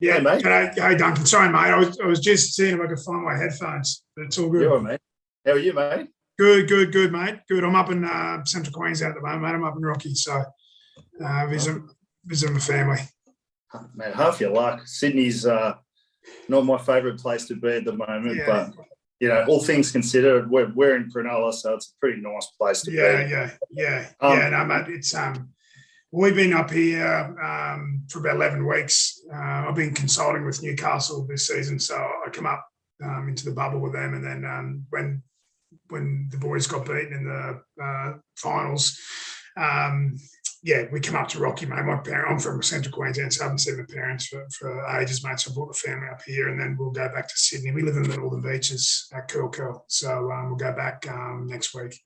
Yeah, Hey, mate. Hey, Duncan. Sorry, mate. I was just seeing if I could find my headphones, but it's all good. Yeah, mate. How are you, mate? Good, mate. Good. I'm up in Central Queensland at the moment, mate. I'm up in Rocky, so visiting my family. Man, half your luck. Sydney's not my favourite place to be at the moment, but all things considered, we're in Cronulla, so it's a pretty nice place to be. No, mate. It's we've been up here for about 11 weeks. I've been consulting with Newcastle this season, so I come up into the bubble with them, and then when the boys got beaten in the finals, we come up to Rocky, mate. I'm from Central Queensland, so I haven't seen my parents for ages, mate. So I brought the family up here, and then we'll go back to Sydney. We live in the Northern Beaches at Curl, so we'll go back next week.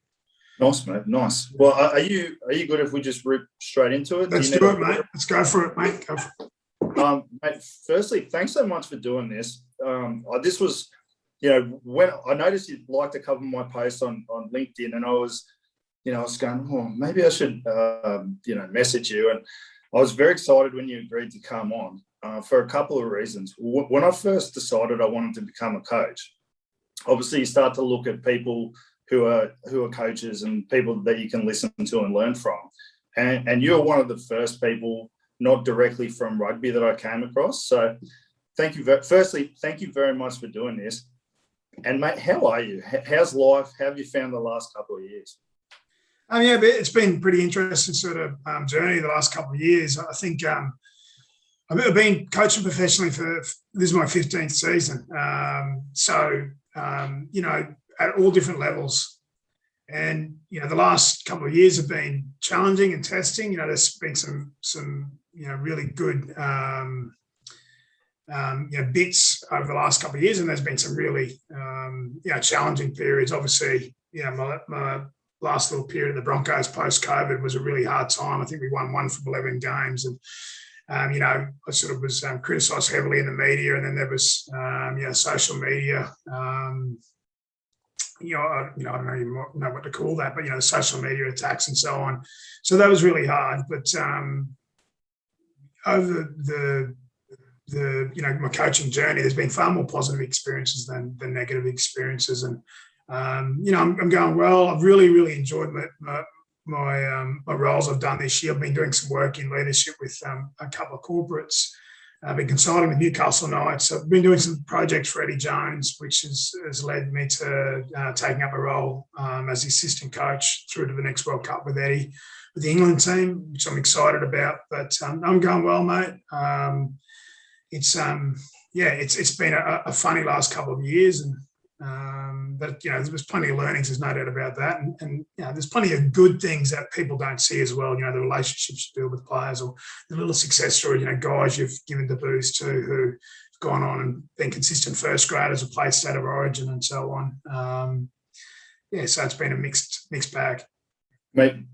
Nice, mate. Nice. Well, are you good if we just rip straight into it? Let's do it, mate. Let's go for it, mate. Go for it. Mate, firstly, thanks so much for doing this. This was, when I noticed you liked a couple of my posts on LinkedIn, and I was going, oh, maybe I should, message you. And I was very excited when you agreed to come on for a couple of reasons. When I first decided I wanted to become a coach, obviously you start to look at people who are coaches and people that you can listen to and learn from. And you're one of the first people, not directly from rugby, that I came across. So thank you very much for doing this. And mate, how are you? How's life? How have you found the last couple of years? It's been pretty interesting sort of journey the last couple of years. I think I've been coaching professionally this is my 15th season. At all different levels. And, the last couple of years have been challenging and testing. There's been some really good, bits over the last couple of years, and there's been some really, challenging periods. Obviously, my last little period of the Broncos post-COVID was a really hard time. I think we won 1 from 11 games, and I sort of was criticised heavily in the media, and then there was, social media. I don't even know what to call that, but the social media attacks and so on. So that was really hard. But over my coaching journey, there's been far more positive experiences than negative experiences, and I'm going well. I've really enjoyed my roles I've done this year. I've been doing some work in leadership with a couple of corporates. I've been consulting with Newcastle Knights. I've been doing some projects for Eddie Jones, which has led me to taking up a role as the assistant coach through to the next World Cup with Eddie, with the England team, which I'm excited about. But I'm going well, mate. It's been a funny last couple of years, but there was plenty of learnings. There's no doubt about that, and there's plenty of good things that people don't see as well. The relationships you build with players, or the little success story. Guys you've given the boost to who've gone on and been consistent first graders or played state of origin and so on. So it's been a mixed bag. Mate,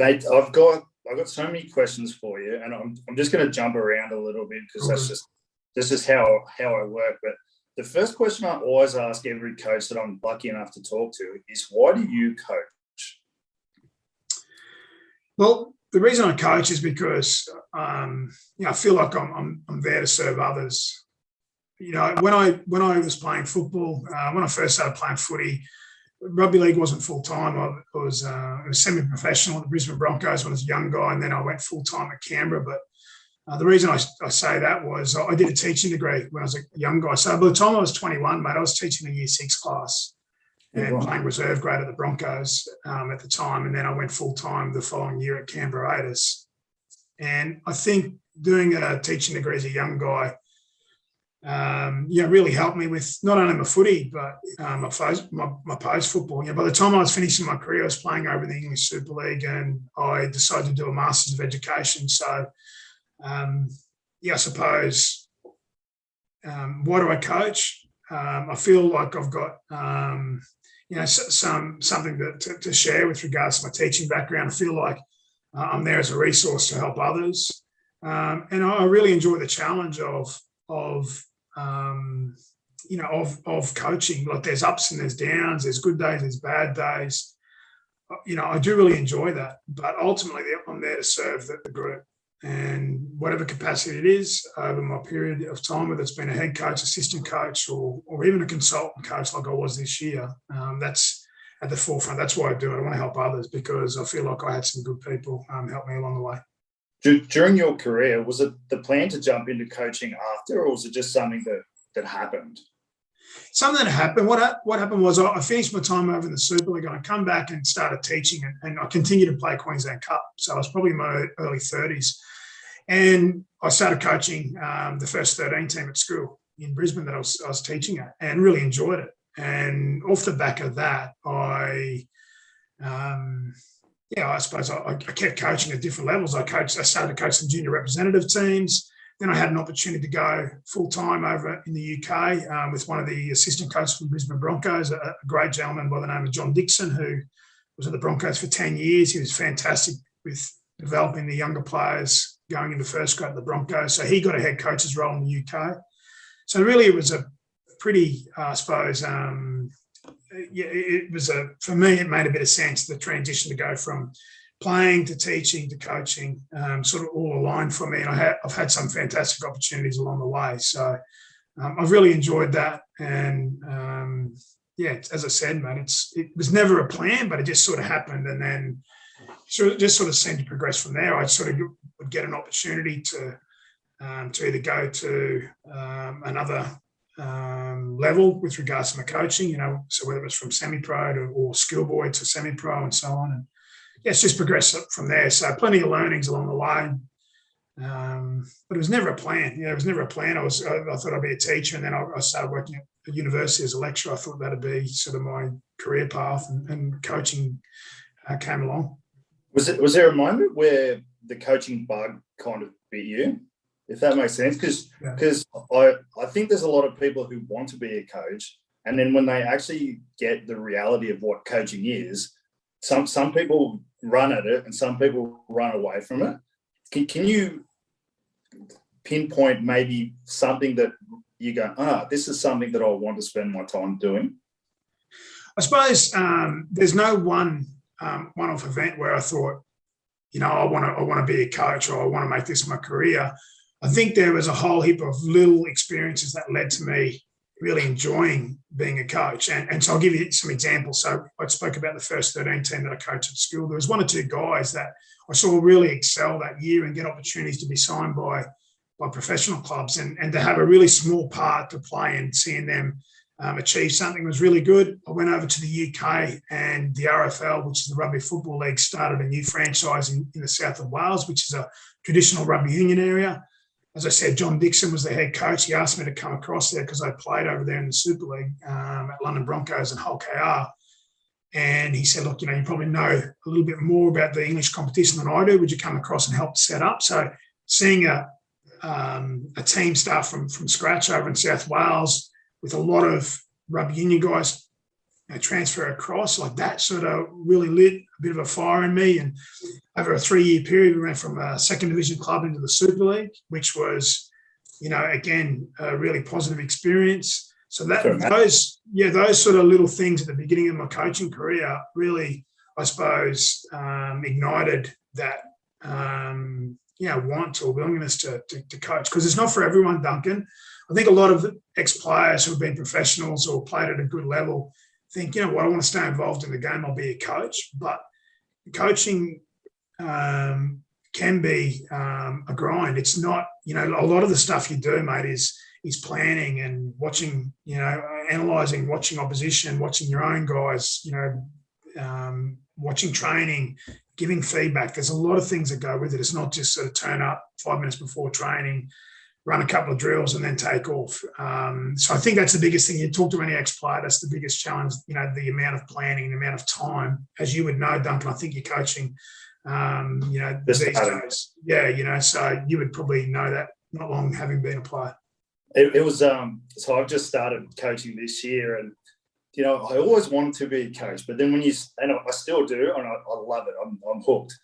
I've got so many questions for you, and I'm just going to jump around a little bit because that's just how I work, but. The first question I always ask every coach that I'm lucky enough to talk to is, why do you coach? Well, the reason I coach is because I feel like I'm there to serve others. When I was playing football, when I first started playing footy, rugby league wasn't full time. I was semi-professional at the Brisbane Broncos when I was a young guy, and then I went full time at Canberra. But the reason I say that was I did a teaching degree when I was a young guy. So by the time I was 21, mate, I was teaching a year 6 class and playing reserve grade at the Broncos at the time. And then I went full-time the following year at Canberra Raiders. And I think doing a teaching degree as a young guy, really helped me with not only my footy, but my post football. By the time I was finishing my career, I was playing over in the English Super League, and I decided to do a Masters of Education. So, I suppose, why do I coach? I feel like I've got, something to share with regards to my teaching background. I feel like I'm there as a resource to help others, and I really enjoy the challenge of coaching. Like, there's ups and there's downs, there's good days, there's bad days. I do really enjoy that, but ultimately I'm there to serve the group. and whatever capacity it is over my period of time, whether it's been a head coach, assistant coach, or even a consultant coach like I was this year, that's at the forefront. That's why I do it. I want to help others because I feel like I had some good people help me along the way. During your career, was it the plan to jump into coaching after, or was it just something that happened? Something that happened. What happened was I finished my time over in the Super League and I come back and started teaching, and I continued to play Queensland Cup. So I was probably in my early 30s. And I started coaching the first 13 team at school in Brisbane that I was teaching at, and really enjoyed it. And off the back of that, I suppose I kept coaching at different levels. I started coaching junior representative teams. Then I had an opportunity to go full-time over in the UK with one of the assistant coaches from Brisbane Broncos, a great gentleman by the name of John Dixon, who was at the Broncos for 10 years. He was fantastic with developing the younger players going into first grade at the Broncos. So he got a head coach's role in the UK. So really it was a pretty, for me, it made a bit of sense, the transition to go from playing to teaching to coaching, sort of all aligned for me. And I've had some fantastic opportunities along the way. So I've really enjoyed that. And as I said, man, it was never a plan, but it just sort of happened. And then it just sort of seemed to progress from there. I sort of would get an opportunity to either go to another level with regards to my coaching, so whether it was from semi-pro or schoolboy to semi-pro and so on. And it's just progressed from there. So plenty of learnings along the way. But it was never a plan. It was never a plan. I thought I'd be a teacher, and then I started working at a university as a lecturer. I thought that'd be sort of my career path, and coaching came along. Was there a moment where the coaching bug kind of bit you, if that makes sense? Because I think there's a lot of people who want to be a coach, and then when they actually get the reality of what coaching is, some people run at it and some people run away from it. Can you pinpoint maybe something that you go, this is something that I want to spend my time doing? I suppose there's no one-off event where I thought, I want to be a coach, or I want to make this my career. I think there was a whole heap of little experiences that led to me really enjoying being a coach. And so I'll give you some examples. So I spoke about the first 13 team that I coached at school. There was one or two guys that I saw really excel that year and get opportunities to be signed by professional clubs, and to have a really small part to play in seeing them achieve something was really good. I went over to the UK, and the RFL, which is the Rugby Football League, started a new franchise in the south of Wales, which is a traditional rugby union area. As I said, John Dixon was the head coach. He asked me to come across there because I played over there in the Super League at London Broncos and Hull KR. And he said, look, you probably know a little bit more about the English competition than I do. Would you come across and help set up? So seeing a team start from scratch over in South Wales with a lot of rugby union guys transfer across, like that sort of really lit a bit of a fire in me. And over a 3-year period, we went from a second division club into the Super League, which was, again, a really positive experience. So those sort of little things at the beginning of my coaching career really, I suppose, ignited that, want or willingness to coach, because it's not for everyone, Duncan. I think a lot of ex-players who have been professionals or played at a good level think, I want to stay involved in the game, I'll be a coach. But coaching can be a grind. It's not, a lot of the stuff you do, mate, is planning and watching, analysing, watching opposition, watching your own guys, watching training, giving feedback. There's a lot of things that go with it. It's not just sort of turn up 5 minutes before training, run a couple of drills and then take off. So I think that's the biggest thing. You talk to any ex-player, that's the biggest challenge, the amount of planning, the amount of time. As you would know, Duncan, I think you're coaching, these days. Yeah, so you would probably know that, not long having been a player. It was, so I've just started coaching this year, and, I always wanted to be a coach, but then and I still do, and I love it. I'm hooked.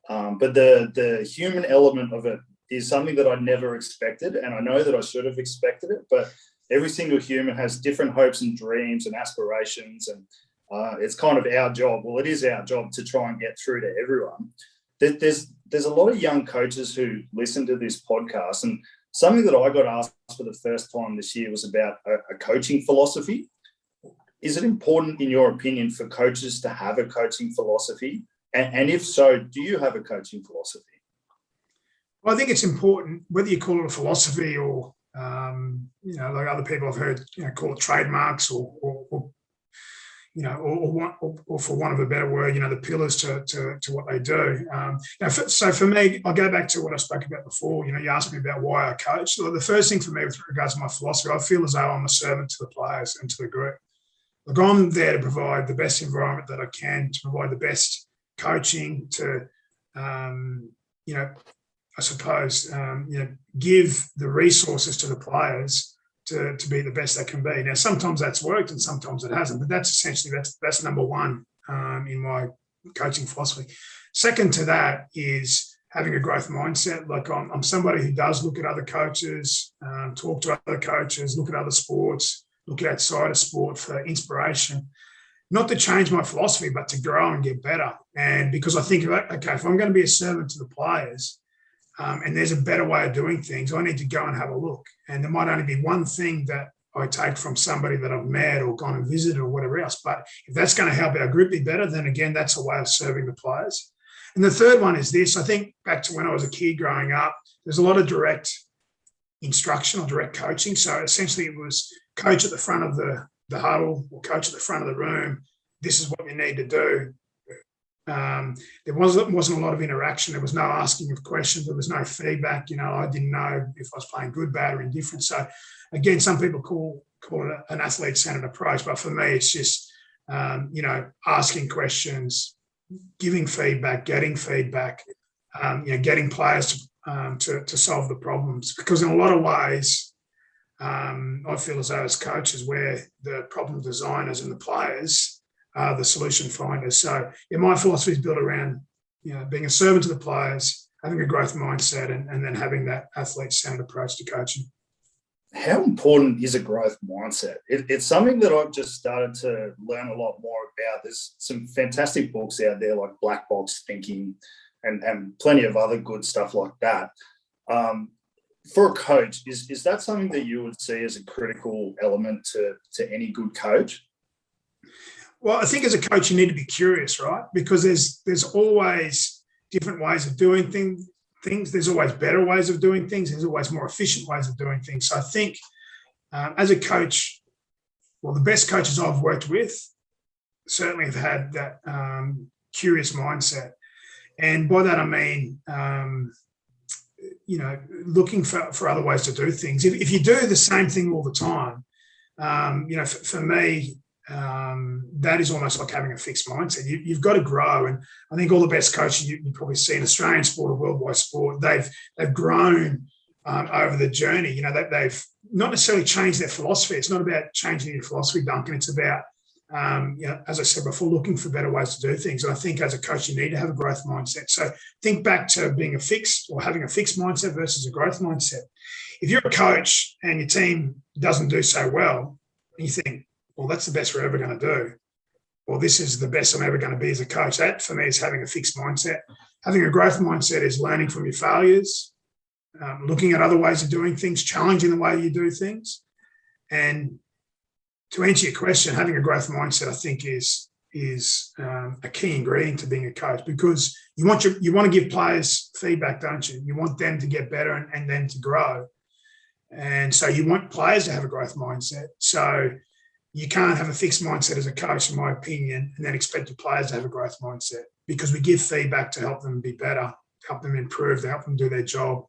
But the human element of it is something that I never expected, and I know that I should have expected it, but every single human has different hopes and dreams and aspirations, and it's kind of our job. Well, it is our job to try and get through to everyone. There's there's a lot of young coaches who listen to this podcast, and something that I got asked for the first time this year was about a coaching philosophy. Is it important, in your opinion, for coaches to have a coaching philosophy? And if so, do you have a coaching philosophy? Well, I think it's important, whether you call it a philosophy or, like other people I've heard, call it trademarks or for want of a better word, the pillars to what they do. So for me, I'll go back to what I spoke about before. You asked me about why I coach. So the first thing for me with regards to my philosophy, I feel as though I'm a servant to the players and to the group. Look, I'm there to provide the best environment that I can, to provide the best coaching, to, I suppose, give the resources to the players to be the best they can be. Now, sometimes that's worked and sometimes it hasn't, but that's essentially, that's number one in my coaching philosophy. Second to that is having a growth mindset. Like I'm somebody who does look at other coaches, talk to other coaches, look at other sports, look outside of sport for inspiration, not to change my philosophy, but to grow and get better. And because I think, okay, if I'm going to be a servant to the players, and there's a better way of doing things, I need to go and have a look. And there might only be one thing that I take from somebody that I've met or gone and visited or whatever else. But if that's going to help our group be better, then again, that's a way of serving the players. And the third one is this. I think back to when I was a kid growing up, there's a lot of direct instruction or direct coaching. So essentially it was coach at the front of the huddle or coach at the front of the room. This is what you need to do. There wasn't a lot of interaction. There was no asking of questions. There was no feedback. I didn't know if I was playing good, bad, or indifferent. So, again, some people call it an athlete-centered approach, but for me, it's just asking questions, giving feedback, getting feedback, getting players to solve the problems. Because in a lot of ways, I feel as though as coaches, we're the problem designers and the players are the solution finders. So my philosophy is built around, being a servant to the players, having a growth mindset, and then having that athlete-centered approach to coaching. How important is a growth mindset? It's something that I've just started to learn a lot more about. There's some fantastic books out there like Black Box Thinking and plenty of other good stuff like that. For a coach, is that something that you would see as a critical element to any good coach? Well, I think as a coach, you need to be curious, right? Because there's always different ways of doing things. There's always better ways of doing things. There's always more efficient ways of doing things. So I think as a coach, well, the best coaches I've worked with certainly have had that curious mindset. And by that, I mean, looking for other ways to do things. If you do the same thing all the time, for me, that is almost like having a fixed mindset. You've got to grow, and I think all the best coaches you probably see in Australian sport or worldwide sport, they've grown over the journey. They've not necessarily changed their philosophy. It's not about changing your philosophy, Duncan. It's about, as I said before, looking for better ways to do things. And I think as a coach, you need to have a growth mindset. So think back to being having a fixed mindset versus a growth mindset. If you're a coach and your team doesn't do so well, and you think, well, that's the best we're ever going to do, or this is the best I'm ever going to be as a coach, that for me is having a fixed mindset. Having a growth mindset is learning from your failures, looking at other ways of doing things, challenging the way you do things. And to answer your question, having a growth mindset, I think, is a key ingredient to being a coach, because you want to give players feedback, don't you? You want them to get better and them to grow. And so you want players to have a growth mindset. So you can't have a fixed mindset as a coach, in my opinion, and then expect the players to have a growth mindset, because we give feedback to help them be better, to help them improve, to help them do their job.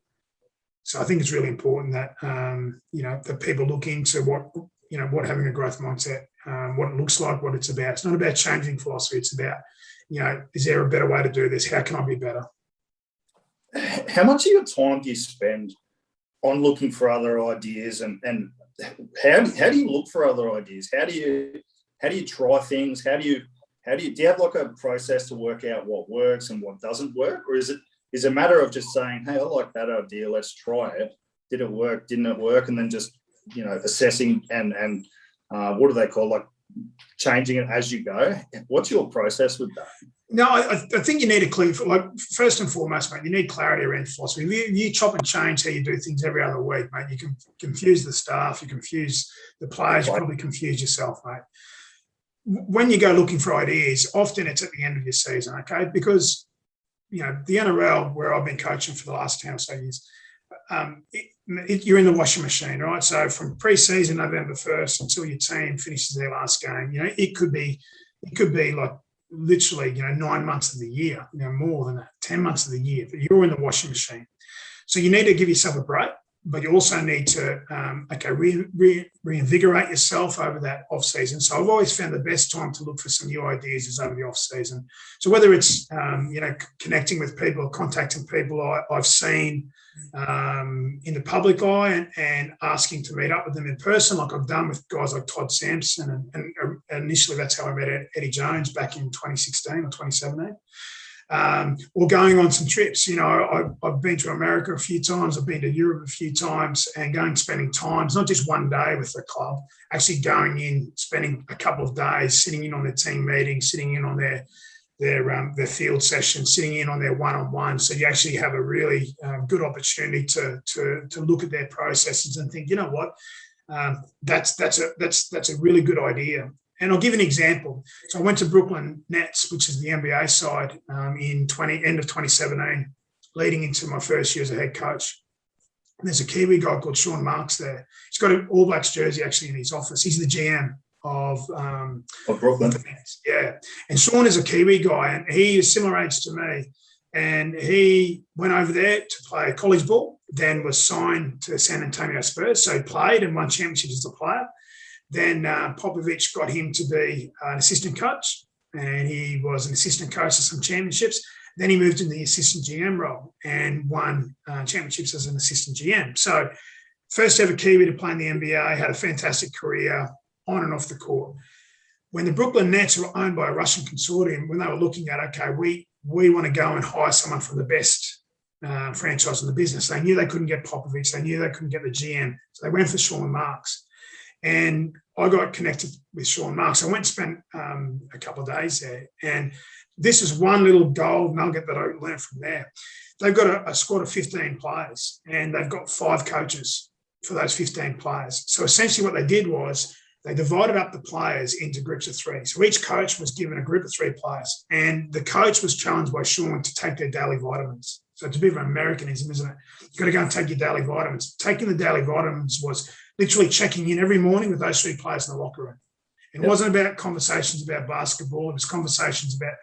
So I think it's really important that, that people look into what having a growth mindset, what it looks like, what it's about. It's not about changing philosophy. It's about, is there a better way to do this? How can I be better? How much of your time do you spend on looking for other ideas, and how do you look for other ideas? How do you try things? Do you have like a process to work out what works and what doesn't work? Or is it a matter of just saying, hey, I like that idea, let's try it. Did it work? Didn't it work? And then just, assessing and what do they call, like, changing it as you go? What's your process with that? No, I think you need a clear, like, first and foremost, mate, you need clarity around philosophy. If you chop and change how you do things every other week, mate, you can confuse the staff, you confuse the players, you probably confuse yourself, mate. When you go looking for ideas, often it's at the end of your season, okay? Because, the NRL, where I've been coaching for the last 10 or so years, you're in the washing machine, right? So from pre-season, November 1st, until your team finishes their last game, it could be like, literally, 9 months of the year, more than that, 10 months of the year, that you're in the washing machine. So you need to give yourself a break, but you also need to, reinvigorate yourself over that off season. So I've always found the best time to look for some new ideas is over the off season. So whether it's, connecting with people, contacting people I've seen in the public eye and asking to meet up with them in person, like I've done with guys like Todd Sampson. And initially that's how I met Eddie Jones back in 2016 or 2017. Or going on some trips. I've been to America a few times, I've been to Europe a few times, and spending times, not just one day with the club, actually going in, spending a couple of days, sitting in on their team meetings, sitting in on their field sessions, sitting in on their one-on-one. So you actually have a really good opportunity to look at their processes and think, you know what, that's a really good idea. And I'll give an example. So I went to Brooklyn Nets, which is the NBA side, end of 2017, leading into my first year as a head coach. And there's a Kiwi guy called Sean Marks there. He's got an All Blacks jersey actually in his office. He's the GM of Brooklyn. Yeah. And Sean is a Kiwi guy, and he is similar age to me. And he went over there to play college ball, then was signed to San Antonio Spurs. So he played and won championships as a player. Then Popovich got him to be an assistant coach, and he was an assistant coach of some championships. Then he moved into the assistant GM role and won championships as an assistant GM. So first ever Kiwi to play in the NBA, had a fantastic career on and off the court. When the Brooklyn Nets were owned by a Russian consortium, when they were looking at, okay, we want to go and hire someone from the best franchise in the business, they knew they couldn't get Popovich, they knew they couldn't get the GM, so they went for Sean Marks. And I got connected with Sean Marks. I went and spent a couple of days there. And this is one little gold nugget that I learned from there. They've got a squad of 15 players, and they've got 5 coaches for those 15 players. So essentially what they did was they divided up the players into groups of 3. So each coach was given a group of 3 players, and the coach was challenged by Sean to take their daily vitamins. So it's a bit of an Americanism, isn't it? You've got to go and take your daily vitamins. Taking the daily vitamins was literally checking in every morning with those 3 players in the locker room. It wasn't about conversations about basketball. It was conversations about,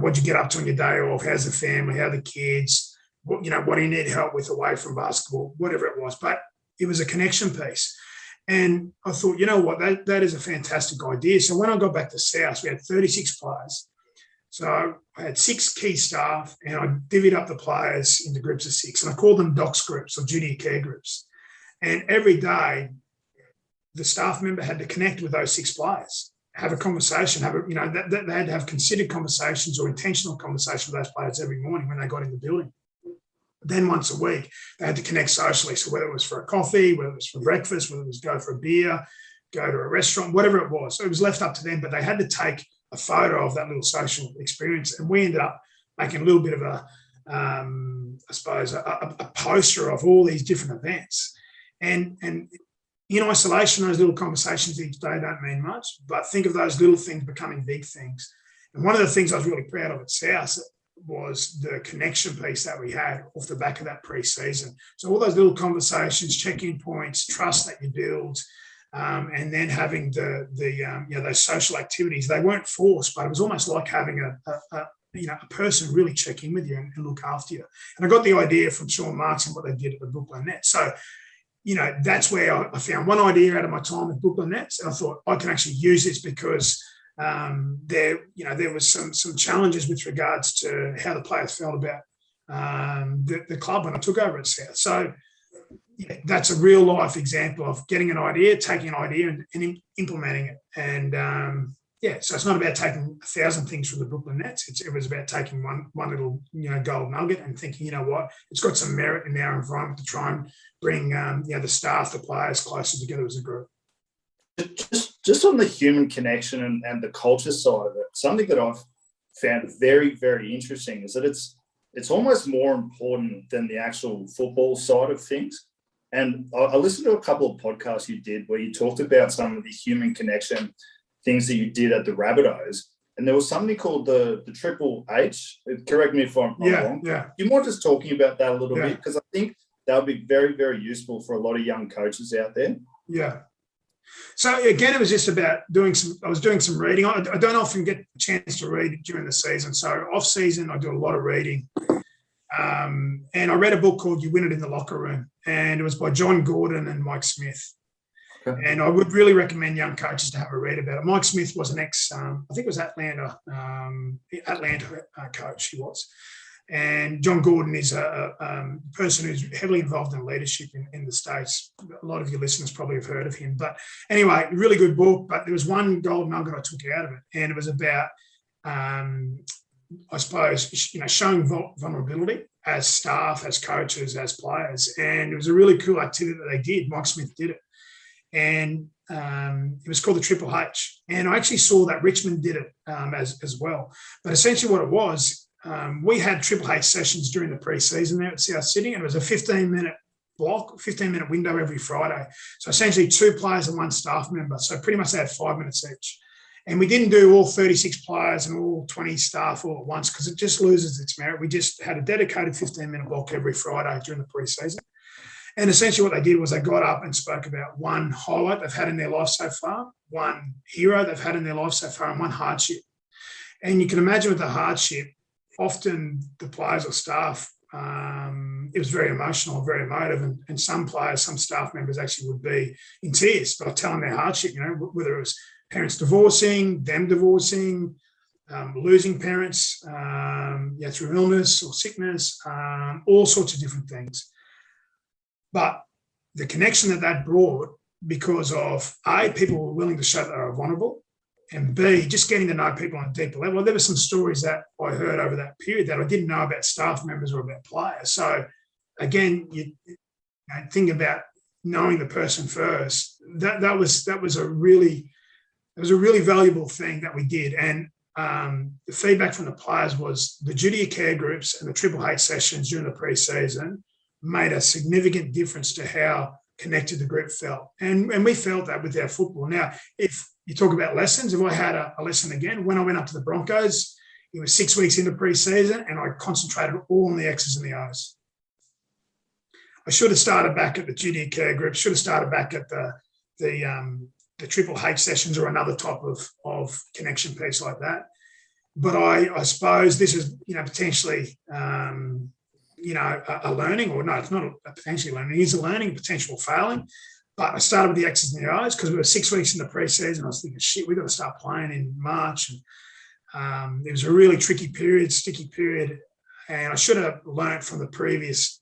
what'd you get up to on your day off? How's the family? How are the kids? What do you need help with away from basketball? Whatever it was. But it was a connection piece. And I thought, you know what, that is a fantastic idea. So when I got back to South, we had 36 players. So I had 6 key staff, and I divvied up the players into groups of 6. And I called them DOCS groups, or junior care groups. And every day, the staff member had to connect with those 6 players, have a conversation, they had to have considered conversations or intentional conversations with those players every morning when they got in the building. Then once a week, they had to connect socially. So whether it was for a coffee, whether it was for breakfast, whether it was go for a beer, go to a restaurant, whatever it was. So it was left up to them, but they had to take a photo of that little social experience. And we ended up making a little bit of a poster of all these different events. And in isolation, those little conversations each day don't mean much, but think of those little things becoming big things. And one of the things I was really proud of at South was the connection piece that we had off the back of that pre-season. So all those little conversations, check-in points, trust that you build, and then having those social activities. They weren't forced, but it was almost like having a person really check in with you and look after you. And I got the idea from Sean Marks and what they did at the Brooklyn Nets. So that's where I found one idea out of my time at Brooklyn Nets, and I thought I can actually use this because there was some challenges with regards to how the players felt about the club when I took over at South. So that's a real life example of getting an idea, taking an idea, and implementing it. And so it's not about taking 1,000 things from the Brooklyn Nets. It was about taking one little gold nugget and thinking, what, it's got some merit in our environment to try and bring the staff, the players closer together as a group. Just on the human connection and the culture side of it, something that I've found very, very interesting is that it's almost more important than the actual football side of things. And I listened to a couple of podcasts you did where you talked about some of the human connection things that you did at the Rabbitohs. And there was something called the Triple H. Correct me if I'm wrong. Yeah. Do you mind just talking about that a little bit? Because I think that would be very, very useful for a lot of young coaches out there. Yeah. So again, it was just about doing some reading. I don't often get a chance to read during the season. So off season, I do a lot of reading. And I read a book called You Win It in the Locker Room. And it was by John Gordon and Mike Smith. Okay. And I would really recommend young coaches to have a read about it. Mike Smith was an I think it was Atlanta coach he was. And John Gordon is a person who's heavily involved in leadership in the States. A lot of your listeners probably have heard of him. But anyway, really good book. But there was one gold nugget I took out of it. And it was about, I suppose, showing vulnerability as staff, as coaches, as players. And it was a really cool activity that they did. Mike Smith did it. And it was called the Triple H. And I actually saw that Richmond did it as well. But essentially what it was, we had Triple H sessions during the pre-season there at South Sydney, and it was a 15-minute block, 15-minute window every Friday. So essentially 2 players and 1 staff member. So pretty much they had 5 minutes each. And we didn't do all 36 players and all 20 staff all at once because it just loses its merit. We just had a dedicated 15-minute block every Friday during the pre-season. And essentially what they did was they got up and spoke about one highlight they've had in their life so far, one hero they've had in their life so far, and one hardship. And you can imagine with the hardship, often the players or staff, it was very emotional, very emotive. And some players, some staff members actually would be in tears by telling their hardship, whether it was parents divorcing, them divorcing, losing parents through illness or sickness, all sorts of different things. But the connection that brought, because of A, people were willing to show that they were vulnerable, and B, just getting to know people on a deeper level. There were some stories that I heard over that period that I didn't know about staff members or about players. So again, you think about knowing the person first. That was a really valuable thing that we did. And the feedback from the players was the duty of care groups and the Triple H sessions during the pre-season made a significant difference to how connected the group felt. And we felt that with our football. Now, if you talk about lessons, if I had a lesson again, when I went up to the Broncos, it was 6 weeks into pre-season and I concentrated all on the X's and the O's. I should have started back at the duty of care group, should have started back at the Triple H sessions or another type of connection piece like that. But I suppose this is, potentially, a learning, or no, it's not a potentially learning. It is a learning, potential failing. But I started with the X's and the O's because we were 6 weeks in the pre-season. I was thinking, shit, we've got to start playing in March. And it was a really tricky period, sticky period. And I should have learned from the previous,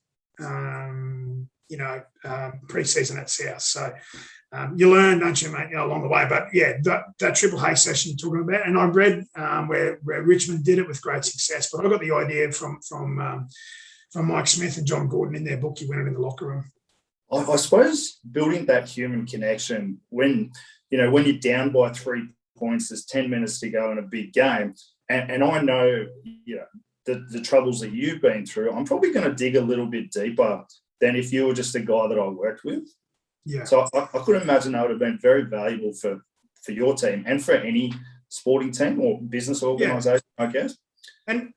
pre-season at South. So you learn, don't you, mate, along the way. But, yeah, that Triple H session you're talking about. And I read where Richmond did it with great success. But I got the idea from Mike Smith and John Gordon in their book, You Win It in the Locker Room. I suppose building that human connection when you're down by 3 points, there's 10 minutes to go in a big game. And I know, the troubles that you've been through, I'm probably going to dig a little bit deeper than if you were just a guy that I worked with. Yeah. So I could imagine that would have been very valuable for your team and for any sporting team or business organisation, I guess. And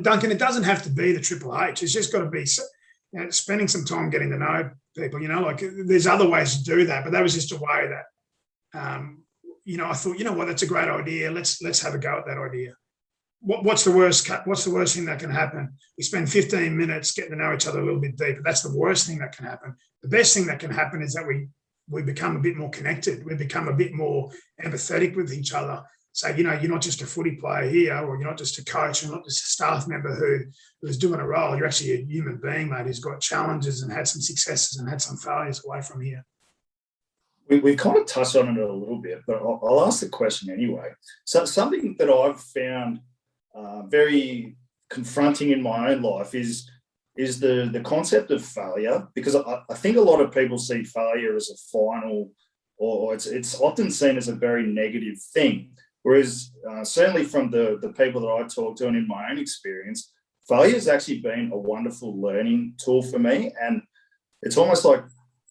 Duncan, it doesn't have to be the Triple H. It's just got to be spending some time getting to know people. There's other ways to do that, but that was just a way that, I thought, that's a great idea. Let's have a go at that idea. What's the worst thing that can happen? We spend 15 minutes getting to know each other a little bit deeper. That's the worst thing that can happen. The best thing that can happen is that we become a bit more connected. We become a bit more empathetic with each other. So, you're not just a footy player here, or you're not just a coach, you're not just a staff member who's doing a role. You're actually a human being, mate, who's got challenges and had some successes and had some failures away from here. We've kind of touched on it a little bit, but I'll ask the question anyway. So something that I've found very confronting in my own life is the concept of failure, because I think a lot of people see failure as a final, or it's often seen as a very negative thing. Whereas certainly from the people that I talk to and in my own experience, failure has actually been a wonderful learning tool for me. And it's almost like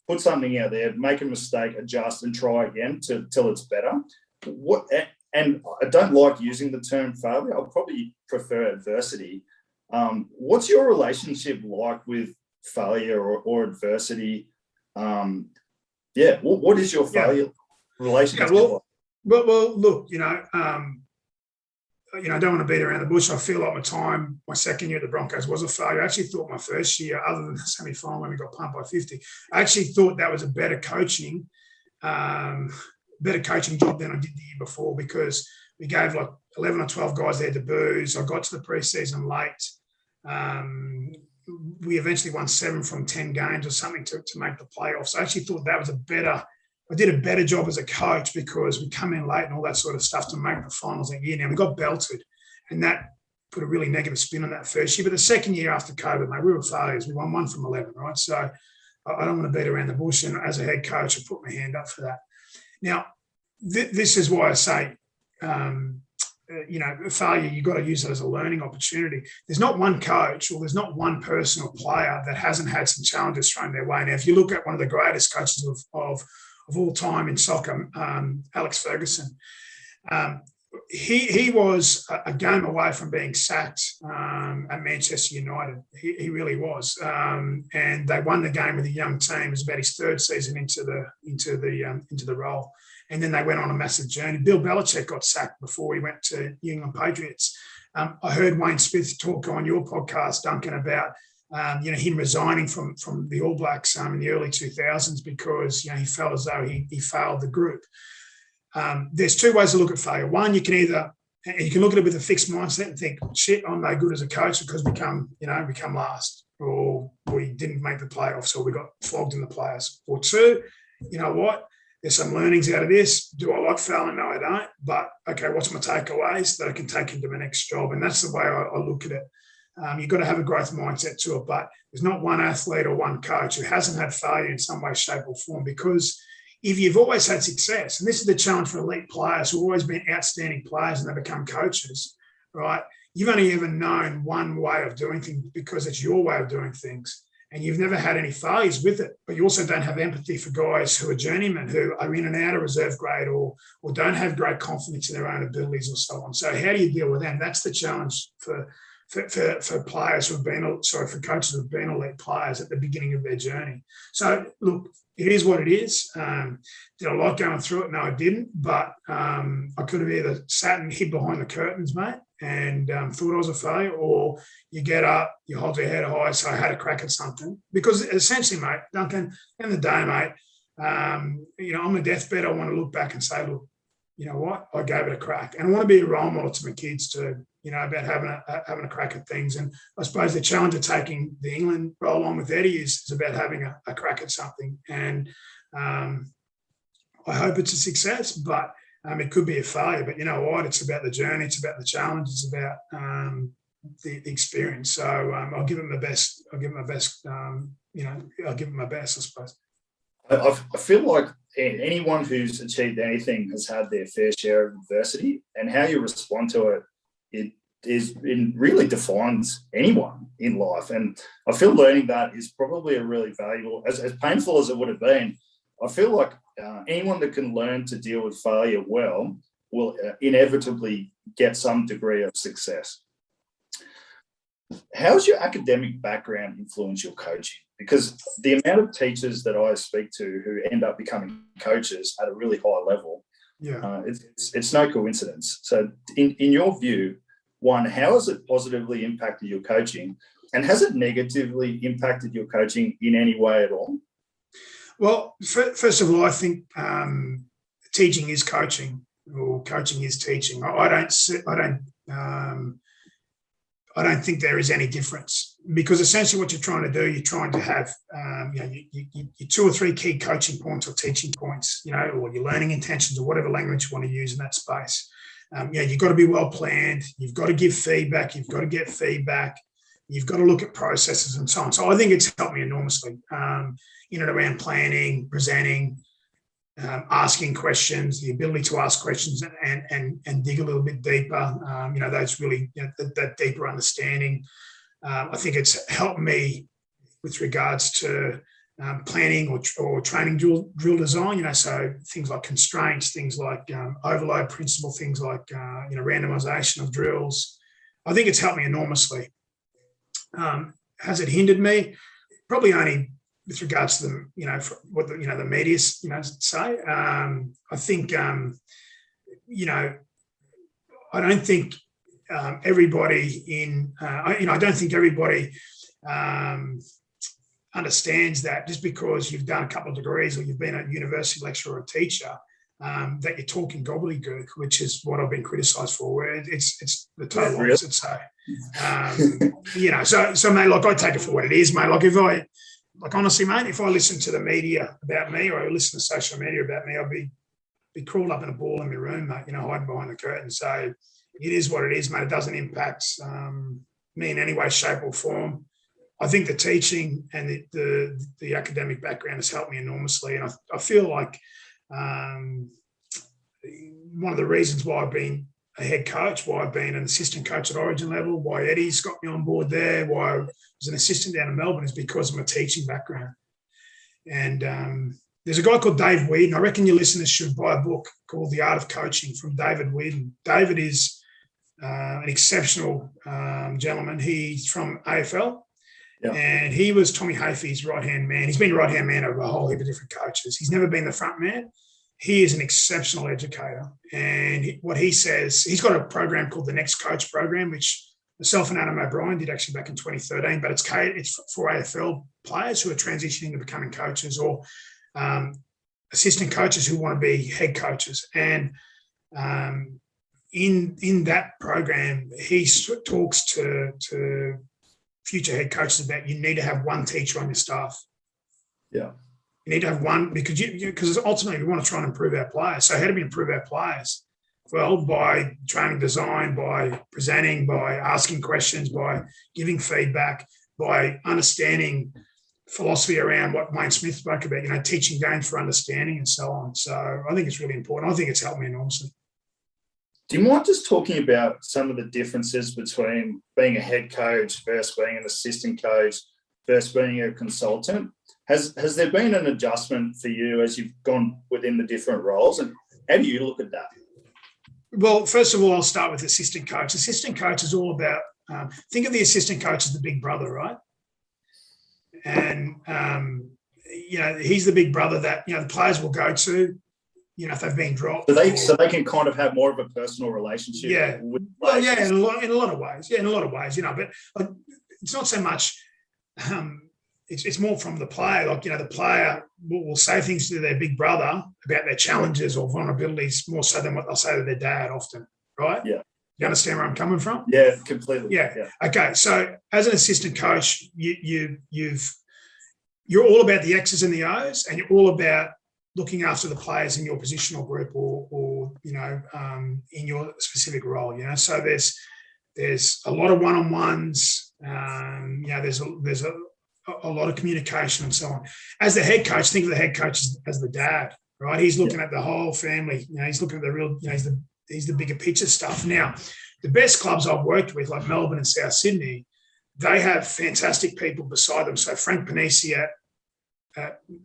put something out there, make a mistake, adjust and try again till it's better. And I don't like using the term failure. I'll probably prefer adversity. What's your relationship like with failure or adversity? What is your failure relationship like? Well, look, I don't want to beat around the bush. I feel like my second year at the Broncos was a failure. I actually thought my first year, other than the semi-final when we got pumped by 50, I actually thought that was a better coaching job than I did the year before, because we gave like 11 or 12 guys their debuts. I got to the preseason late. We eventually won 7 from 10 games or something to make the playoffs. I actually thought that was I did a better job as a coach because we come in late and all that sort of stuff to make the finals that year. Now, we got belted, and that put a really negative spin on that first year. But the second year after COVID, mate, we were failures. We won 1 from 11, right? So I don't want to beat around the bush. And as a head coach, I put my hand up for that. Now, this is why I say, failure, you've got to use it as a learning opportunity. There's not one coach or there's not one person or player that hasn't had some challenges thrown their way. Now, if you look at one of the greatest coaches of all time in soccer, Alex Ferguson, he was a game away from being sacked at Manchester United. He really was, and they won the game with a young team. It was about his third season into the role, and then they went on a massive journey. Bill Belichick got sacked before he went to New England Patriots. I heard Wayne Smith talk on your podcast, Duncan, about him resigning from the All Blacks in the early 2000s because he felt as though he failed the group. There's 2 ways to look at failure. One, you can look at it with a fixed mindset and think, shit, I'm no good as a coach because we come last, or we didn't make the playoffs, or we got flogged in the playoffs. Or 2, you know what? There's some learnings out of this. Do I like failing? No, I don't. But okay, what's my takeaways that I can take into my next job? And that's the way I look at it. You've got to have a growth mindset to it, but there's not one athlete or one coach who hasn't had failure in some way, shape, or form. Because if you've always had success, and this is the challenge for elite players who've always been outstanding players and they become coaches, right? You've only ever known one way of doing things because it's your way of doing things. And you've never had any failures with it, but you also don't have empathy for guys who are journeymen, who are in and out of reserve grade or don't have great confidence in their own abilities or so on. So how do you deal with them? That's the challenge for players for coaches who've been elite players at the beginning of their journey. So look, it is what it is. Did I like going through it? No, I didn't. But I could have either sat and hid behind the curtains, mate, and thought I was a failure, or you get up, you hold your head high, so I had a crack at something. Because essentially, mate, Duncan, at the end of the day, mate, on my deathbed, I want to look back and say, look, you know what? I gave it a crack. And I want to be a role model to my kids too, about having a crack at things. And I suppose the challenge of taking the England role on with Eddie is about having a crack at something. And I hope it's a success, but it could be a failure. But you know what? It's about the journey. It's about the challenge. It's about the experience. So I'll give it my best. I'll give it my best, I suppose. I feel like anyone who's achieved anything has had their fair share of adversity, and how you respond to it really defines anyone in life. And I feel learning that is probably a really valuable, as painful as it would have been. I feel like anyone that can learn to deal with failure well will inevitably get some degree of success. How's your academic background influence your coaching? Because the amount of teachers that I speak to who end up becoming coaches at a really high level, it's no coincidence. So in your view, one, how has it positively impacted your coaching? And has it negatively impacted your coaching in any way at all? Well, first of all, I think teaching is coaching, or coaching is teaching. I don't think there is any difference, because essentially what you're trying to do, you're trying to have your 2 or 3 key coaching points or teaching points, or your learning intentions, or whatever language you want to use in that space. You've got to be well planned. You've got to give feedback. You've got to get feedback. You've got to look at processes and so on. So I think it's helped me enormously in and around planning, presenting, asking questions, the ability to ask questions and dig a little bit deeper, those really, that deeper understanding. I think it's helped me with regards to planning or training drill design, so things like constraints, things like overload principle, things like, randomization of drills. I think it's helped me enormously. Has it hindered me? Probably only with regards to what the media, say. I think, I don't think everybody I don't think everybody understands that just because you've done a couple of degrees or you've been a university lecturer or a teacher, that you're talking gobbledygook, which is what I've been criticised for. Where it's the total opposite. So, so mate, I take it for what it is, mate. Honestly, mate, if I listen to the media about me or I listen to social media about me, I'd be crawled up in a ball in my room, mate, hiding behind the curtain. So it is what it is, mate. It doesn't impact me in any way, shape or form. I think the teaching and the academic background has helped me enormously. And I feel like one of the reasons why I've been a head coach, why I've been an assistant coach at Origin level, why Eddie's got me on board there, why I was an assistant down in Melbourne is because of my teaching background. And there's a guy called Dave Whedon. I reckon your listeners should buy a book called The Art of Coaching from David Whedon. David is an exceptional gentleman. He's from AFL. Yeah. And he was Tommy Hafey's right-hand man. He's been right-hand man over a whole heap of different coaches. He's never been the front man. He is an exceptional educator. And what he says, he's got a program called the Next Coach program, which myself and Adam O'Brien did actually back in 2013, but it's for AFL players who are transitioning to becoming coaches or assistant coaches who want to be head coaches. And in that program, he talks to future head coaches about you need to have one teacher on your staff. Yeah. You need to have one because ultimately we want to try and improve our players. So how do we improve our players? Well, by training design, by presenting, by asking questions, by giving feedback, by understanding philosophy around what Wayne Smith spoke about, teaching games for understanding and so on. So I think it's really important. I think it's helped me enormously. Do you mind just talking about some of the differences between being a head coach versus being an assistant coach versus being a consultant? Has there been an adjustment for you as you've gone within the different roles? And how do you look at that? Well, first of all, I'll start with assistant coach. Assistant coach is all about, think of the assistant coach as the big brother, right? And, he's the big brother that, the players will go to, if they've been dropped. So they can kind of have more of a personal relationship. Yeah. Well, yeah, in a lot of ways. Yeah, in a lot of ways, but it's not so much, it's more from the player. The player will say things to their big brother about their challenges or vulnerabilities more so than what they'll say to their dad often, right? Yeah. You understand where I'm coming from? Yeah, completely. Yeah. Okay. So as an assistant coach, you're all about the X's and the O's, and you're all about looking after the players in your positional group or in your specific role. So there's a lot of one-on-ones. There's a lot of communication and so on. As the head coach, think of the head coach as the dad, right? He's looking at the whole family. He's looking at the real. He's the bigger picture stuff. Now, the best clubs I've worked with, like Melbourne and South Sydney, they have fantastic people beside them. So Frank Panisi at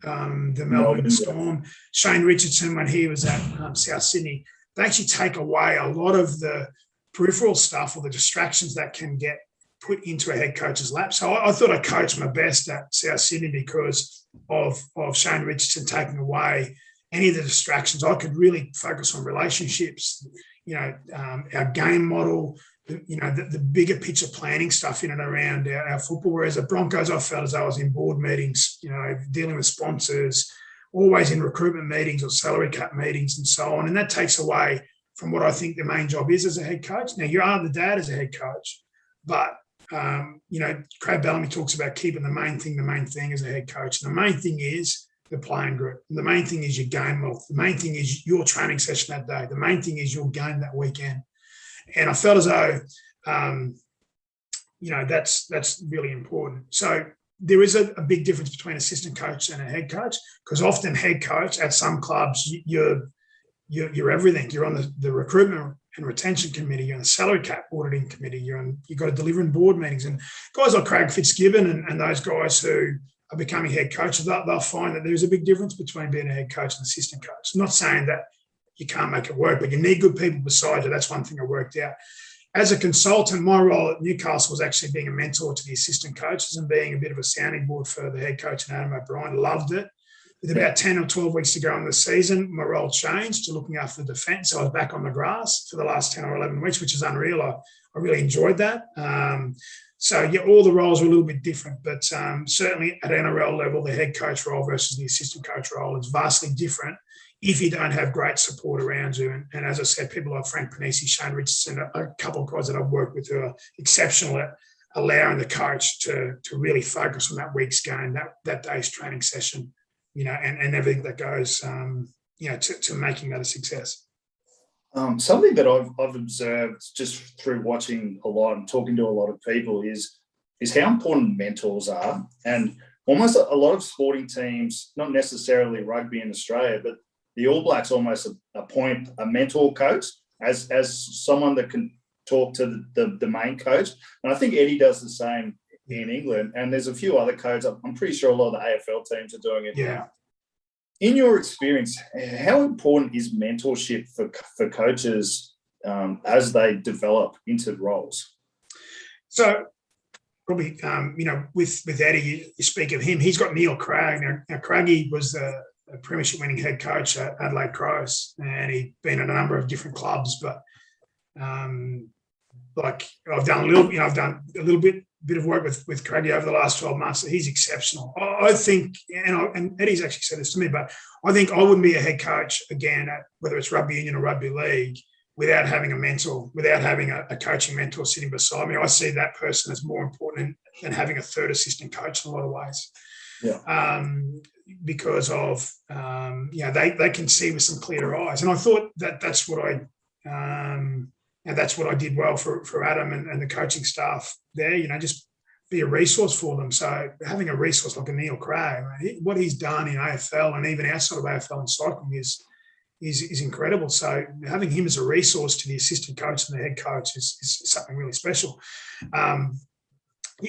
the Melbourne Storm, Shane Richardson when he was at South Sydney, they actually take away a lot of the peripheral stuff or the distractions that can get put into a head coach's lap. So I thought I coached my best at South Sydney because of Shane Richardson taking away any of the distractions. I could really focus on relationships, our game model, the bigger picture planning stuff in and around our football. Whereas at Broncos, I felt as though I was in board meetings, dealing with sponsors, always in recruitment meetings or salary cap meetings and so on. And that takes away from what I think the main job is as a head coach. Now, you are the dad as a head coach, but, Craig Bellamy talks about keeping the main thing as a head coach. And the main thing is the playing group. The main thing is your game model. The main thing is your training session that day. The main thing is your game that weekend. And I felt as though, that's really important. So there is a big difference between assistant coach and a head coach, because often head coach at some clubs, you're everything. You're on the recruitment and retention committee, you're on the salary cap auditing committee, you've got to deliver in board meetings. And guys like Craig Fitzgibbon and those guys who are becoming head coaches, they'll find that there's a big difference between being a head coach and assistant coach. I'm not saying that you can't make it work, but you need good people beside you. That's one thing I worked out. As a consultant, my role at Newcastle was actually being a mentor to the assistant coaches and being a bit of a sounding board for the head coach and Adam O'Brien. Loved it. With about 10 or 12 weeks to go in the season, my role changed to looking after the defence. So I was back on the grass for the last 10 or 11 weeks, which is unreal. I really enjoyed that. All the roles were a little bit different, but certainly at NRL level, the head coach role versus the assistant coach role is vastly different if you don't have great support around you. And as I said, people like Frank Panisi, Shane Richardson, a couple of guys that I've worked with who are exceptional at allowing the coach to really focus on that week's game, that day's training session, and everything that goes, to making that a success. Something that I've observed just through watching a lot and talking to a lot of people is how important mentors are. And almost a lot of sporting teams, not necessarily rugby in Australia, but the All Blacks almost appoint a mentor coach as someone that can talk to the main coach. And I think Eddie does the same in England. And there's a few other coaches. I'm pretty sure a lot of the AFL teams are doing it now. In your experience, how important is mentorship for coaches as they develop into roles? So probably, with Eddie, you speak of him. He's got Neil Craig. Now Craigie was a premiership winning head coach at Adelaide Crows, and he'd been at a number of different clubs. But I've done a little bit of work with Craigie over the last 12 months. So he's exceptional. I think, and Eddie's actually said this to me, but I think I wouldn't be a head coach again, whether it's rugby union or rugby league, without having a mentor, without having a coaching mentor sitting beside me. I see that person as more important than having a third assistant coach in a lot of ways. Yeah. Because of, they can see with some clearer eyes. And I thought that's what I did well for Adam and the coaching staff there, just be a resource for them. So having a resource like a Neil Craig, what he's done in AFL and even outside of AFL and cycling is incredible. So having him as a resource to the assistant coach and the head coach is something really special.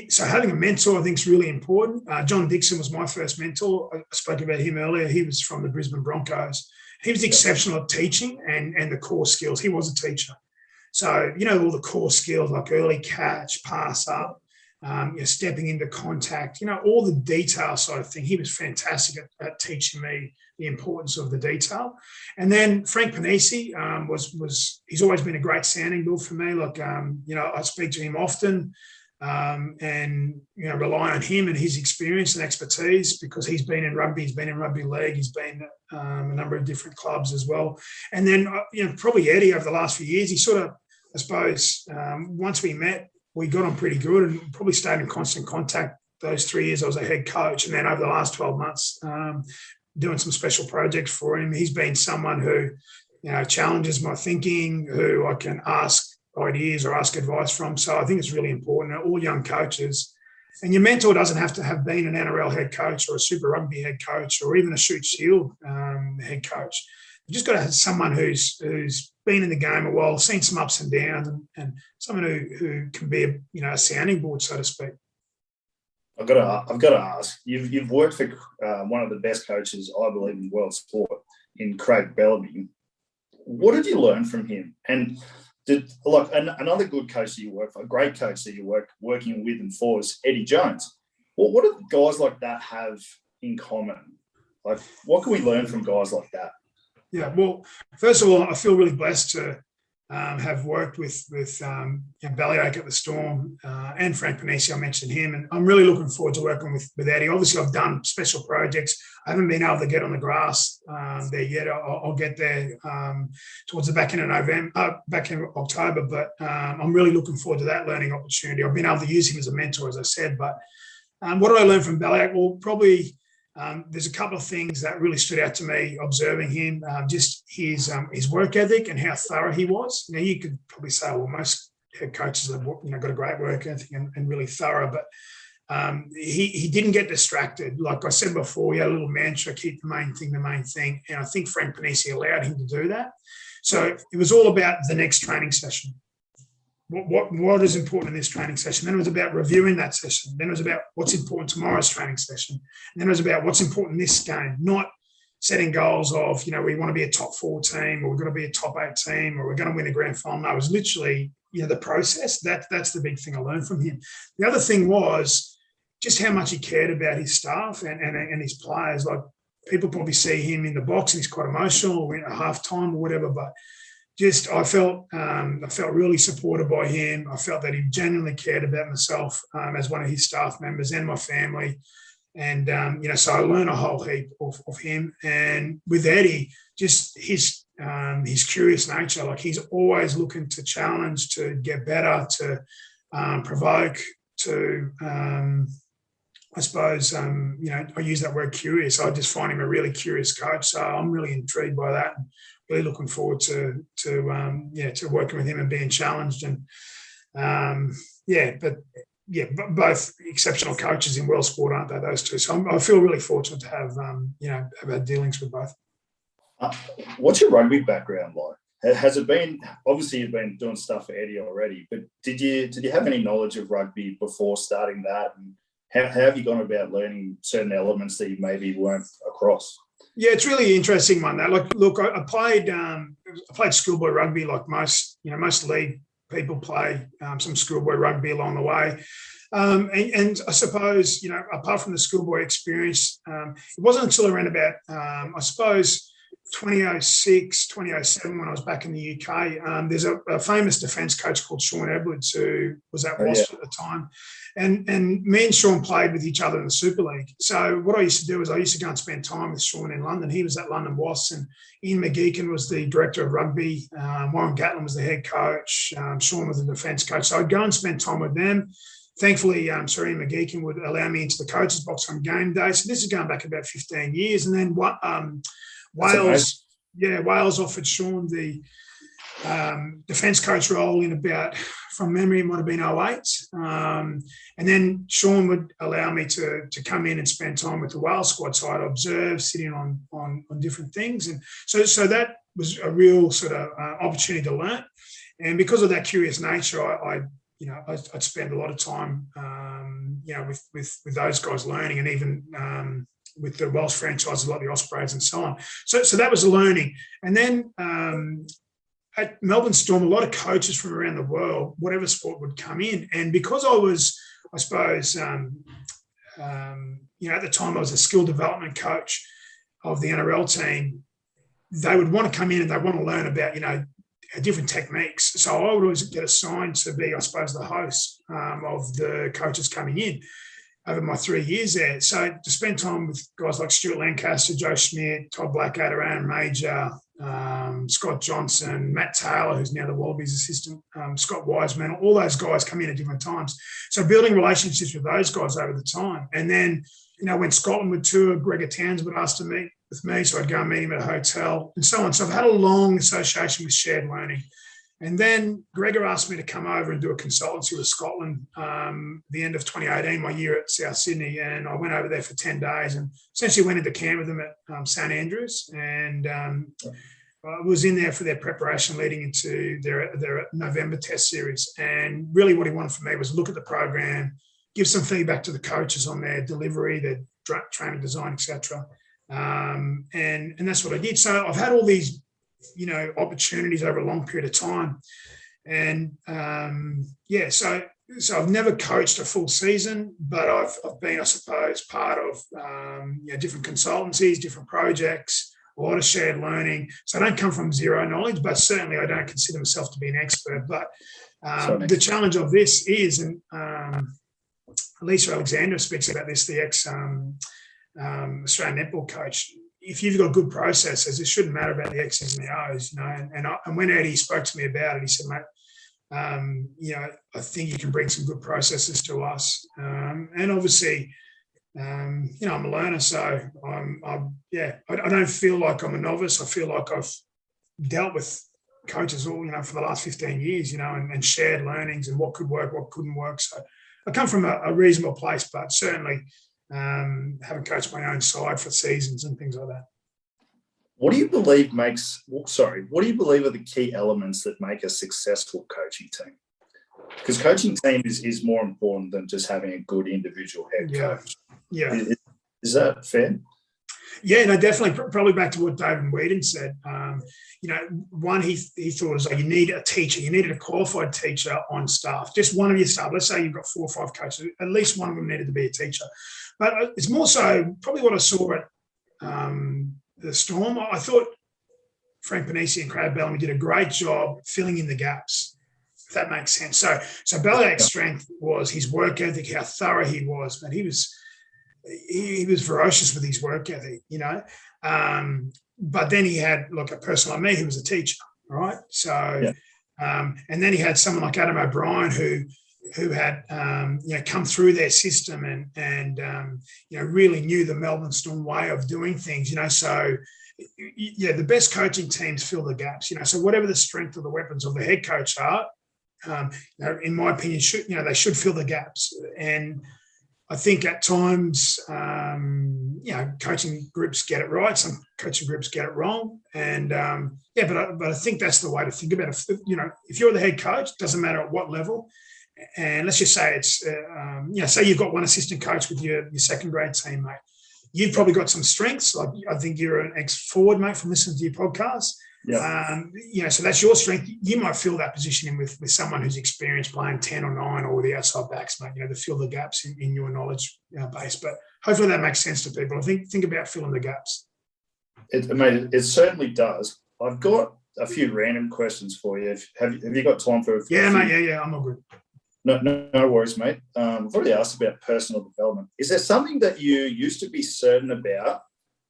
So having a mentor, I think, is really important. John Dixon was my first mentor. I spoke about him earlier. He was from the Brisbane Broncos. He was exceptional at teaching and the core skills. He was a teacher. So, all the core skills like early catch, pass up, stepping into contact, all the detail side of thing. He was fantastic at teaching me the importance of the detail. And then Frank Panisi he's always been a great sounding board for me. I speak to him often and rely on him and his experience and expertise because he's been in rugby, he's been in rugby league, he's been a number of different clubs as well. And then, probably Eddie over the last few years, he sort of, I suppose, once we met, we got on pretty good and probably stayed in constant contact those 3 years I was a head coach. And then over the last 12 months, doing some special projects for him. He's been someone who, challenges my thinking, who I can ask ideas or ask advice from. So I think it's really important. All young coaches, and your mentor doesn't have to have been an NRL head coach or a Super Rugby head coach or even a Shoot Shield head coach. You just got to have someone who's been in the game a while, seen some ups and downs, and someone who can be a sounding board, so to speak. I've got to ask. You've worked for one of the best coaches, I believe, in world sport, in Craig Bellamy. What did you learn from him? And another good coach that you work for, a great coach that you working with and for, is Eddie Jones. What do guys like that have in common? Like, what can we learn from guys like that? Yeah, well, first of all, I feel really blessed to have worked with Ballet at the Storm and Frank Panisi. I mentioned him, and I'm really looking forward to working with Eddie. Obviously, I've done special projects. I haven't been able to get on the grass there yet. I'll get there towards the back end of October, but I'm really looking forward to that learning opportunity. I've been able to use him as a mentor, as I said, but what did I learn from Ballet? Well, probably there's a couple of things that really stood out to me observing him, just his work ethic and how thorough he was. You could probably say, well, most head coaches have got a great work ethic and really thorough, but he didn't get distracted. Like I said before, he had a little mantra, keep the main thing the main thing. And I think Frank Panisi allowed him to do that. So it was all about the next training session. What is important in this training session? Then it was about reviewing that session. Then it was about what's important tomorrow's training session. And then it was about what's important in this game, not setting goals of, we want to be a top 4 team, or we're going to be a top 8 team, or we're going to win a grand final. No, it was literally, the process. That's the big thing I learned from him. The other thing was just how much he cared about his staff and his players. Like, people probably see him in the box and he's quite emotional, or at halftime or whatever, but just I felt really supported by him. I felt that he genuinely cared about myself as one of his staff members and my family. And, so I learned a whole heap of him. And with Eddie, just his curious nature, like he's always looking to challenge, to get better, to provoke, to, I suppose, I use that word curious. I just find him a really curious coach. So I'm really intrigued by that. And really looking forward to working with him and being challenged. And both exceptional coaches in world sport, aren't they? Those two. So I feel really fortunate to have had dealings with both. What's your rugby background like? Has it been, obviously you've been doing stuff for Eddie already, but did you have any knowledge of rugby before starting that? And how have you gone about learning certain elements that you maybe weren't across? Yeah, it's really interesting one. That I played schoolboy rugby like most league people play some schoolboy rugby along the way. And I suppose, apart from the schoolboy experience, it wasn't until around about, 2006, 2007, when I was back in the UK, there's a famous defence coach called Sean Edwards, who was at Wasps at the time. And me and Sean played with each other in the Super League. So what I used to do is I used to go and spend time with Sean in London. He was at London Wasps, and Ian McGeechan was the director of rugby. Warren Gatlin was the head coach. Sean was the defence coach. So I'd go and spend time with them. Thankfully, Sir Ian McGeechan would allow me into the coach's box on game day. So this is going back about 15 years. And then Wales offered Sean the defence coach role in about, from memory, it might have been 08. And then Sean would allow me to come in and spend time with the Wales squad. So I'd observe, sitting on different things. And so that was a real sort of opportunity to learn. And because of that curious nature, I'd spend a lot of time, with those guys learning, and even with the Welsh franchises like the Ospreys and so on. So that was learning. And then at Melbourne Storm, a lot of coaches from around the world, whatever sport, would come in. And because I was, I suppose, at the time I was a skill development coach of the NRL team, they would want to come in and they want to learn about, different techniques. So I would always get assigned to be, I suppose, the host of the coaches coming in over my 3 years there. So to spend time with guys like Stuart Lancaster, Joe Schmidt, Todd Blackadder, Aaron Major, Scott Johnson, Matt Taylor, who's now the Wallabies assistant, Scott Wiseman, all those guys come in at different times. So building relationships with those guys over the time. And then, when Scotland would tour, Gregor Towns would ask to meet with me, so I'd go and meet him at a hotel and so on. So I've had a long association with shared learning. And then Gregor asked me to come over and do a consultancy with Scotland the end of 2018, my year at South Sydney. And I went over there for 10 days and essentially went into camp with them at St Andrews. And I was in there for their preparation leading into their November test series. And really what he wanted from me was look at the program, give some feedback to the coaches on their delivery, their training design, etc. And that's what I did. So I've had all these opportunities over a long period of time. And so I've never coached a full season, but I've been, I suppose, part of different consultancies, different projects, a lot of shared learning. So I don't come from zero knowledge, but certainly I don't consider myself to be an expert. But the challenge of this is, and Lisa Alexander speaks about this, the ex-Australian netball coach. If you've got good processes, it shouldn't matter about the X's and the O's, And when Eddie spoke to me about it, he said, mate, I think you can bring some good processes to us. And obviously, I'm a learner, so I don't feel like I'm a novice. I feel like I've dealt with coaches all, for the last 15 years, and shared learnings and what could work, what couldn't work. So I come from a reasonable place, but certainly haven't coached my own side for seasons and things like that. What do you believe what do you believe are the key elements that make a successful coaching team? Because coaching team is more important than just having a good individual head coach. Yeah. Is that fair? Yeah, no, definitely. Probably back to what David Whedon said. One, he thought was like you need a teacher. You needed a qualified teacher on staff. Just one of your staff. Let's say you've got 4 or 5 coaches. At least one of them needed to be a teacher. But it's more so probably what I saw at the Storm. I thought Frank Panisi and Craig Bellamy did a great job filling in the gaps, if that makes sense. So Ballet's strength was his work ethic, how thorough he was, but he was ferocious with his work ethic, but then he had like a person like me who was a teacher, right? So, and then he had someone like Adam O'Brien who had come through their system and really knew the Melbourne Storm way of doing things, So the best coaching teams fill the gaps, So whatever the strength of the weapons of the head coach are, in my opinion, they should fill the gaps. And I think at times, coaching groups get it right. Some coaching groups get it wrong. And but I think that's the way to think about it. If you're the head coach, it doesn't matter at what level. And let's just say it's, say you've got one assistant coach with your second grade team, mate. You've probably got some strengths. Like I think you're an ex-forward, mate, from listening to your podcast. Yeah. So that's your strength. You might fill that position in with someone who's experienced playing 10 or 9 or the outside backs, mate, to fill the gaps in your knowledge base. But hopefully that makes sense to people. I think about filling the gaps. It certainly does. I've got a few random questions for you. Have you got time for a few? Mate. Yeah, I'm all good. No worries, mate. I've already asked about personal development. Is there something that you used to be certain about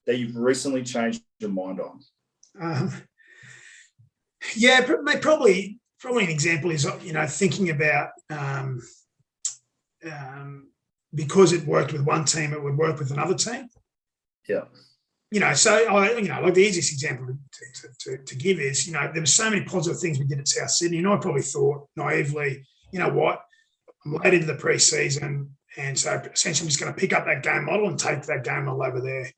that you've recently changed your mind on? Probably an example is, thinking about because it worked with one team, it would work with another team. Yeah. Like the easiest example to give is, there were so many positive things we did at South Sydney, and I probably thought naively, you know what, I'm late into the pre-season, and so essentially I'm just going to pick up that game model and take that game model over there.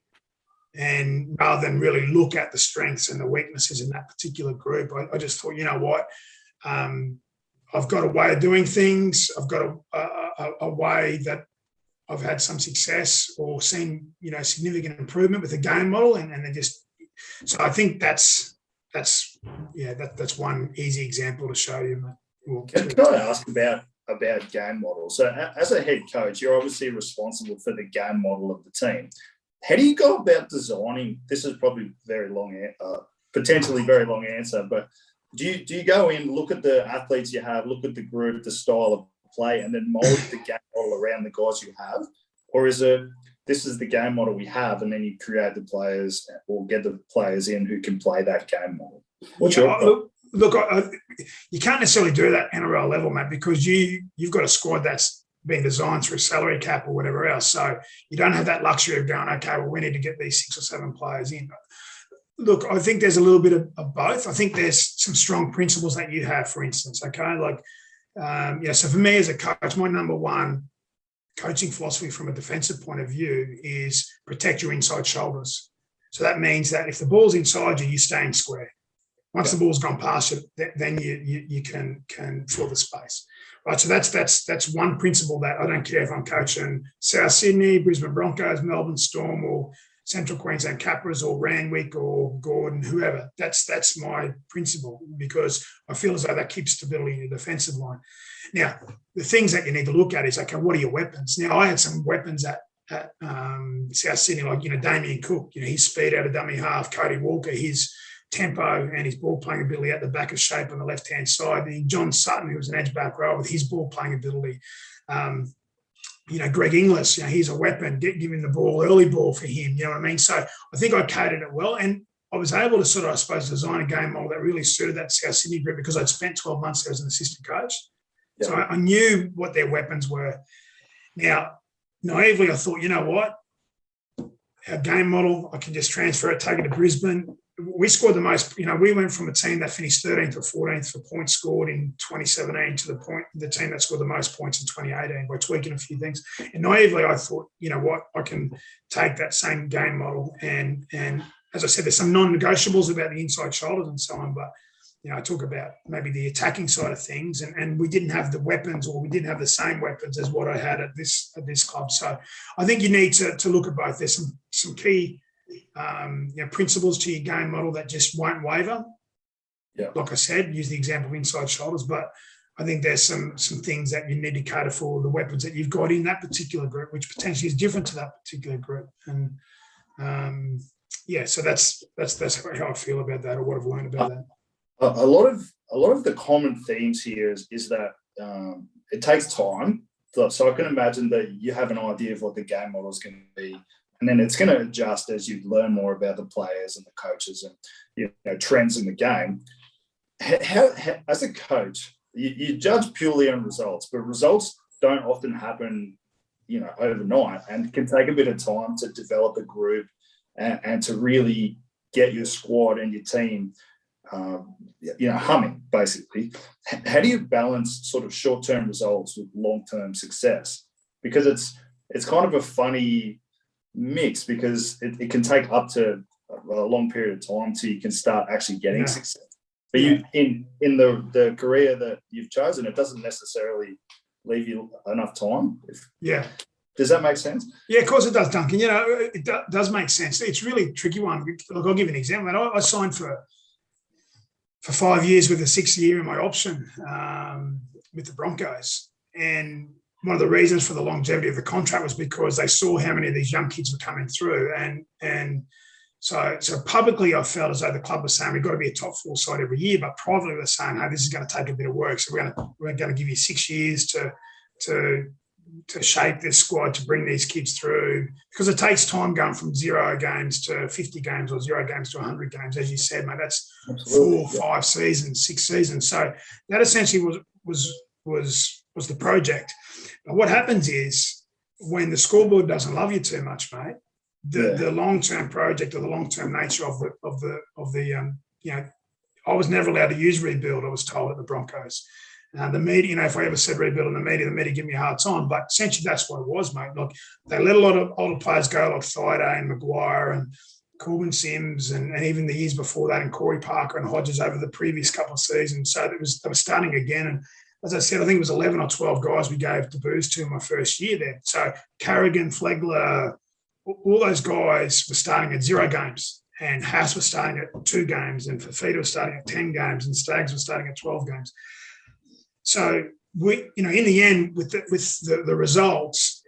And rather than really look at the strengths and the weaknesses in that particular group, I just thought, you know what, I've got a way of doing things. I've got a way that I've had some success or seen, significant improvement with the game model, and then so I think that's one easy example to show you, mate. Can I ask about game model? So as a head coach, you're obviously responsible for the game model of the team. How do you go about designing? This is probably potentially very long answer, but do you go in, look at the athletes you have, look at the group, the style of play, and then mold the game model around the guys you have? Or is it, this is the game model we have, and then you create the players or get the players in who can play that game model? Look, you can't necessarily do that at NRL level, mate, because you've got a squad that's been designed through salary cap or whatever else. So you don't have that luxury of going, okay, well, we need to get these 6 or 7 players in. Look, I think there's a little bit of both. I think there's some strong principles that you have, for instance, okay? Like, so for me as a coach, my number one coaching philosophy from a defensive point of view is protect your inside shoulders. So that means that if the ball's inside you, you're staying square. Once the ball's gone past you, then you can fill the space. Right, so that's one principle that I don't care if I'm coaching South Sydney, Brisbane Broncos, Melbourne Storm, or Central Queensland Capras, or Randwick, or Gordon, whoever. That's my principle, because I feel as though that keeps stability in your defensive line. Now, the things that you need to look at is, okay, what are your weapons? Now, I had some weapons at South Sydney, like Damien Cook, his speed out of dummy half, Cody Walker, his tempo and his ball playing ability at the back of shape on the left hand side. Then John Sutton, who was an edge back row, with his ball playing ability. Greg Inglis, he's a weapon. Giving the ball, early ball for him. You know what I mean? So I think I catered it well, and I was able to sort of, I suppose, design a game model that really suited that South Sydney group, because I'd spent 12 months there as an assistant coach. Yeah. So I knew what their weapons were. Now, naively, I thought, you know what? Our game model, I can just transfer it, take it to Brisbane. we scored the most. We went from a team that finished 13th or 14th for points scored in 2017 to the team that scored the most points in 2018 by tweaking a few things. And naively, I thought, you know what, I can take that same game model and as I said, there's some non-negotiables about the inside shoulders and so on, but I talk about maybe the attacking side of things, and we didn't have the weapons, or we didn't have the same weapons as what I had at this club. So I think you need to look at both. There's some key principles to your game model that just won't waver. Yeah. Like I said, use the example of inside shoulders, but I think there's some things that you need to cater for the weapons that you've got in that particular group, which potentially is different to that particular group. And so that's how I feel about that, or what I've learned about that. A lot of the common themes here is that it takes time. So I can imagine that you have an idea of what the game model is going to be, and then it's going to adjust as you learn more about the players and the coaches and trends in the game. How, as a coach, you judge purely on results, but results don't often happen, overnight, and can take a bit of time to develop a group and to really get your squad and your team humming, basically. How do you balance sort of short-term results with long-term success? Because it's kind of a funny mix, because it can take up to a long period of time till you can start actually getting success. But you in the career that you've chosen, it doesn't necessarily leave you enough time. Does that make sense? Yeah, of course it does, Duncan. It does make sense. It's really a tricky one. Look, I'll give you an example. I signed for 5 years with a 6th year in my option with the Broncos. And one of the reasons for the longevity of the contract was because they saw how many of these young kids were coming through. And so publicly I felt as though the club was saying, we've got to be a top 4 side every year, but privately we're saying, hey, this is going to take a bit of work. So we're going to give you 6 years to shape this squad, to bring these kids through, because it takes time going from 0 games to 50 games or 0 games to 100 games. As you said, mate, that's Absolutely. 4, 5 seasons, 6 seasons. So that essentially was the project. But what happens is, when the scoreboard doesn't love you too much, mate, the long-term project, or the long-term nature of the I was never allowed to use rebuild, I was told, at the Broncos. The media, if I ever said rebuild in the media give me a hard time. But essentially, that's what it was, mate. Like, they let a lot of older players go, like Friday and Maguire and Corbin Sims, and even the years before that, and Corey Parker and Hodges over the previous couple of seasons. So they were starting again. And as I said, I think it was 11 or 12 guys we gave debuts to in my first year there. So Carrigan, Flegler, all those guys were starting at 0 games. And Haas was starting at 2 games, and Fafita was starting at 10 games, and Staggs was starting at 12 games. So we, in the end, with the results,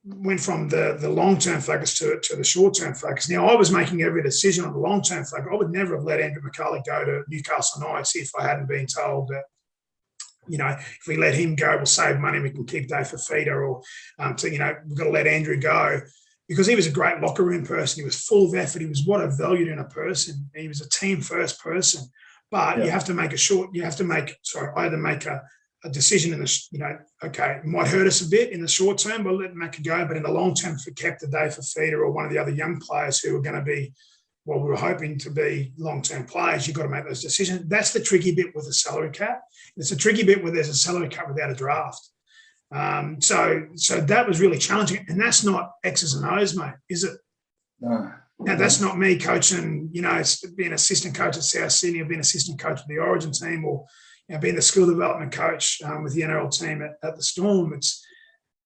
went from the long-term focus to the short-term focus. Now, I was making every decision on the long-term focus. I would never have let Andrew McCulley go to Newcastle Knights if I hadn't been told that, if we let him go, we'll save money, we can keep Dave Fafita, or we've got to let Andrew go. Because he was a great locker room person. He was full of effort. He was what I valued in a person. He was a team-first person. But you have to make I had to make a decision in the, okay, it might hurt us a bit in the short term, but let Macca go. But in the long term, if we kept the Dave Fafita or one of the other young players who were going to be, we were hoping to be long-term players, you've got to make those decisions. That's the tricky bit with the salary cap. It's a tricky bit where there's a salary cap without a draft. So that was really challenging. And that's not X's and O's, mate, is it? No. Now, that's not me coaching, being assistant coach at South Sydney, or being assistant coach with the Origin team, or being the skill development coach with the NRL team at the Storm.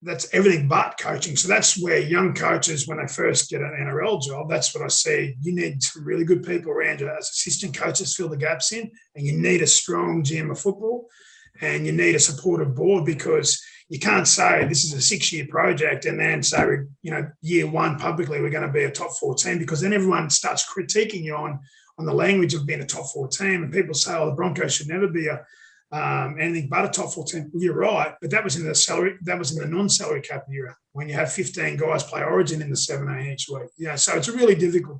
That's everything but coaching. So that's where young coaches, when they first get an NRL job, that's what I see. You need some really good people around you as assistant coaches, fill the gaps in, and you need a strong GM of football, and you need a supportive board, because you can't say this is a 6-year project and then say, year 1 publicly we're going to be a top 4 team, because then everyone starts critiquing you on the language of being a top 4 team, and people say, the Broncos should never be anything but a top 4 team. Well, you're right, but that was in the non-salary cap era, when you have 15 guys play Origin in the 7A each week. So it's a really difficult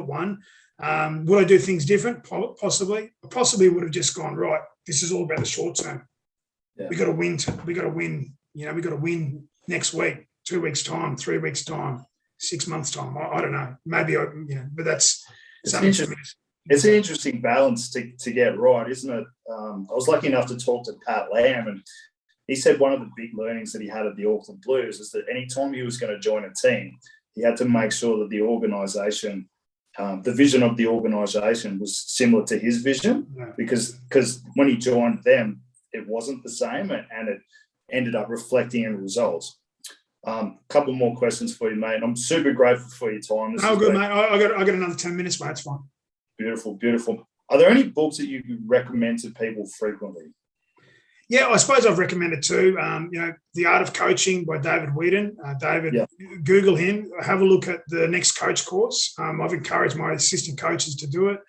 one. Would I do things different? Possibly. I possibly would have just gone, right, this is all about the short term. Yeah. We got to win. We got to win. We got to win next week, 2 weeks' time, 3 weeks' time, 6 months' time. I don't know. Maybe but that's It's an interesting balance to get right, isn't it? I was lucky enough to talk to Pat Lamb, and he said one of the big learnings that he had at the Auckland Blues is that any time he was going to join a team, he had to make sure that the organisation, the vision of the organisation was similar to his vision, because when he joined them, it wasn't the same, and it ended up reflecting in results. Couple more questions for you, mate. I'm super grateful for your time. Oh, good, mate. I got another 10 minutes, mate. It's fine. Beautiful, beautiful. Are there any books that you recommend to people frequently? Yeah, I suppose I've recommended two. The Art of Coaching by David Wheaton. Google him. Have a look at the Next Coach course. I've encouraged my assistant coaches to do it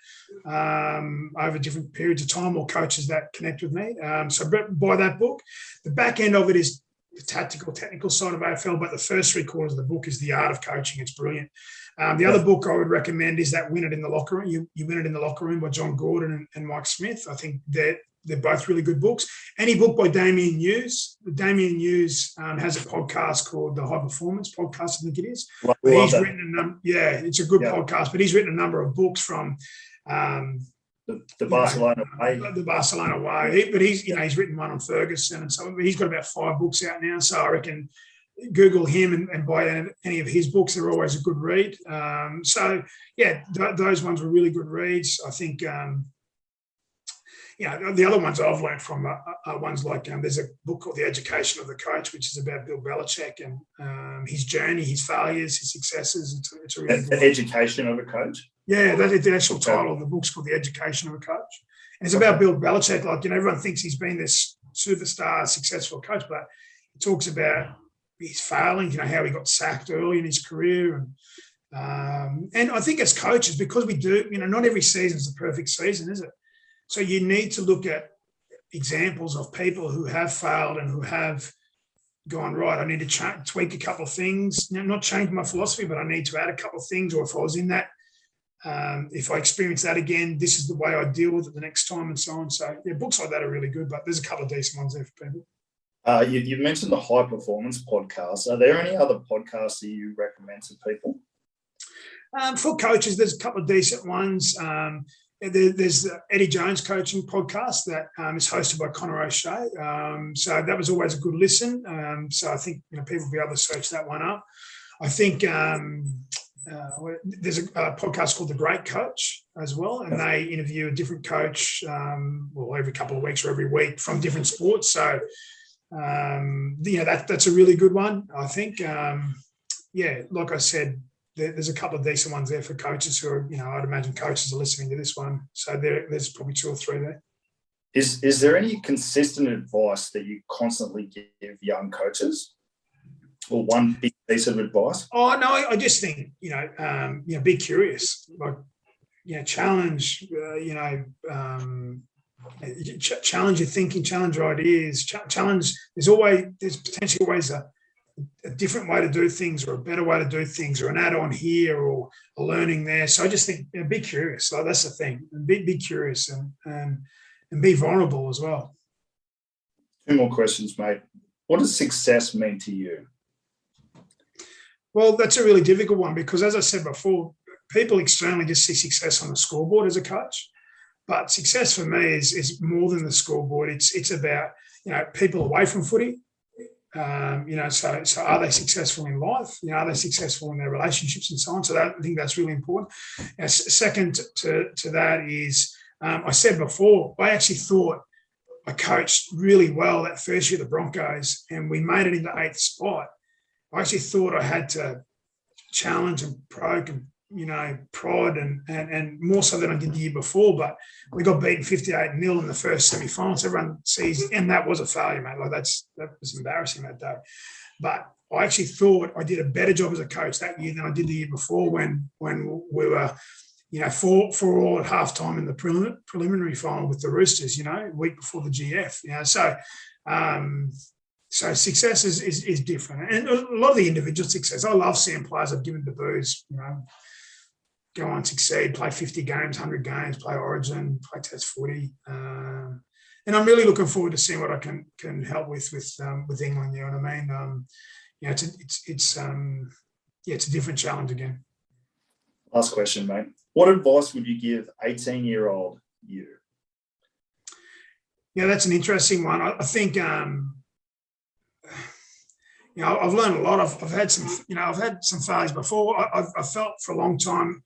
over different periods of time, or coaches that connect with me. So buy that book. The back end of it is the technical side of AFL, but the first 3/4 of the book is The Art of Coaching. It's brilliant. The other book I would recommend is that Win It in the Locker Room. You Win It in the Locker Room by John Gordon and Mike Smith. I think they're both really good books. Any book by Damien Hughes. Damien Hughes has a podcast called the High Performance Podcast, I think it is. But he's written it's a good podcast, but he's written a number of books from the Barcelona way. The Barcelona way. But he's written one on Ferguson, and so he's got about 5 books out now. So I reckon Google him and buy any of his books. They're always a good read. Those ones were really good reads. I think. The other ones I've learned from are ones like there's a book called The Education of the Coach, which is about Bill Belichick and his journey, his failures, his successes. It's a really good Education of a Coach? Yeah, that is the actual title of the book's called The Education of a Coach. And it's about Bill Belichick. Everyone thinks he's been this superstar, successful coach, but it talks about his failings, how he got sacked early in his career. And I think as coaches, because we do, not every season is a perfect season, is it? So you need to look at examples of people who have failed and who have gone, right, I need to tweak a couple of things, not change my philosophy, but I need to add a couple of things, or if I was in that, if I experience that again, this is the way I deal with it the next time, and so on. So, books like that are really good, but there's a couple of decent ones there for people. You mentioned the High Performance podcast. Are there any other podcasts that you recommend to people? For coaches, there's a couple of decent ones. There's the Eddie Jones coaching podcast that is hosted by Conor O'Shea. So that was always a good listen. So I think people will be able to search that one up. I think there's a podcast called The Great Coach as well, and they interview a different coach, every couple of weeks or every week from different sports. So that's a really good one. I think. Like I said, there's a couple of decent ones there for coaches who are, I'd imagine coaches are listening to this one. So there's probably 2 or 3 there. Is there any consistent advice that you constantly give young coaches, or one big piece of advice? Oh, no, I just think, be curious, challenge, challenge your thinking, challenge your ideas, challenge. There's potentially always a different way to do things, or a better way to do things, or an add-on here, or a learning there. So I just think be curious. Like, that's the thing. Be curious and be vulnerable as well. 2 more questions, mate. What does success mean to you? Well, that's a really difficult one, because, as I said before, people externally just see success on the scoreboard as a coach. But success for me is more than the scoreboard. It's about people away from footy. So are they successful in life? Are they successful in their relationships and so on? So I think that's really important. Second to that is, I said before, I actually thought I coached really well that first year at the Broncos, and we made it into 8th spot. I actually thought I had to challenge and provoke and prod and more so than I did the year before, but we got beaten 58-0 in the first semi-final. So everyone sees, and that was a failure, mate. Like, that was embarrassing that day. But I actually thought I did a better job as a coach that year than I did the year before, when we were, 4-4 at halftime in the preliminary final with the Roosters, a week before the GF. So success is different, and a lot of the individual success. I love seeing players I've given debuts, go on, succeed, play 50 games, 100 games, play Origin, play Test footy, and I'm really looking forward to seeing what I can help with England. You know what I mean? It's a different challenge again. Last question, mate. what advice would you give 18-year-old you? Yeah, that's an interesting one. I think, I've learned a lot. I've had some failures before. I felt for a long time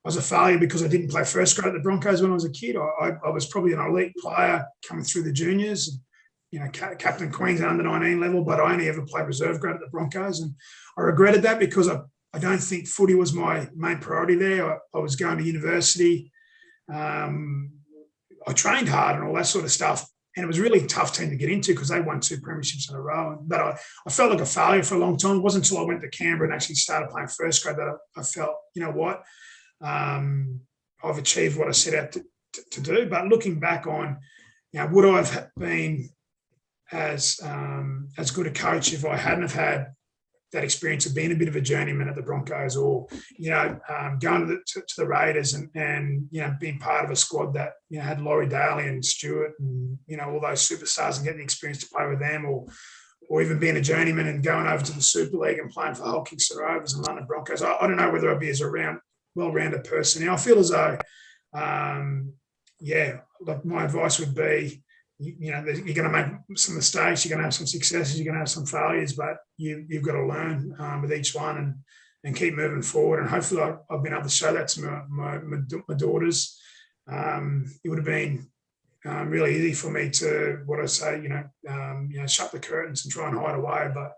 I was a failure because I didn't play first grade at the Broncos when I was a kid. I was probably an elite player coming through the juniors, captain Queensland under 19 level, but I only ever played reserve grade at the Broncos. And I regretted that because I don't think footy was my main priority there. I was going to university. I trained hard and all that sort of stuff. And it was really a tough team to get into because they won 2 premierships in a row. But I felt like a failure for a long time. It wasn't until I went to Canberra and actually started playing first grade that I felt, you know what, I've achieved what I set out to do. But looking back on, would I have been as good a coach if I hadn't have had that experience of being a bit of a journeyman at the Broncos, or going to the Raiders and being part of a squad that had Laurie Daly and Stewart and all those superstars and getting the experience to play with them, or even being a journeyman and going over to the Super League and playing for Hull Kingston Rovers and London Broncos. I don't know whether I'd be as well-rounded person now. I feel as though, like my advice would be, you're going to make some mistakes, you're going to have some successes, you're going to have some failures, but you've got to learn with each one and keep moving forward. And hopefully I've been able to show that to my daughters. It would have been really easy for me to, what I say, shut the curtains and try and hide away. But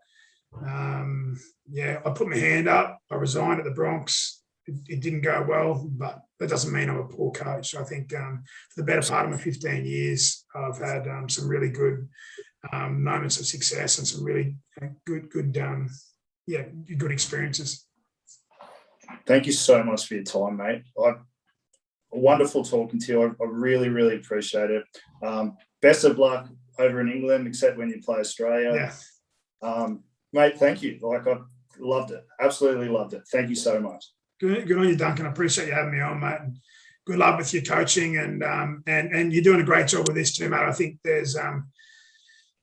I put my hand up. I resigned at the Bronx. It didn't go well, but that doesn't mean I'm a poor coach. I think for the better part of my 15 years, I've had some really good moments of success and some really good experiences. Thank you so much for your time, mate. Wonderful talking to you. I really, really appreciate it. Best of luck over in England, except when you play Australia. Yeah. Mate, thank you. I loved it. Absolutely loved it. Thank you so much. Good on you, Duncan. I appreciate you having me on, mate. And good luck with your coaching, and you're doing a great job with this too, mate. I think there's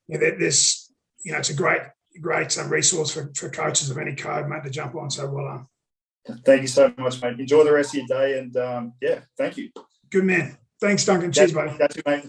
it's a great resource for coaches of any code, mate, to jump on. So well done. Thank you so much, mate. Enjoy the rest of your day, and thank you. Good man. Thanks, Duncan. Cheers, buddy. That's it, mate.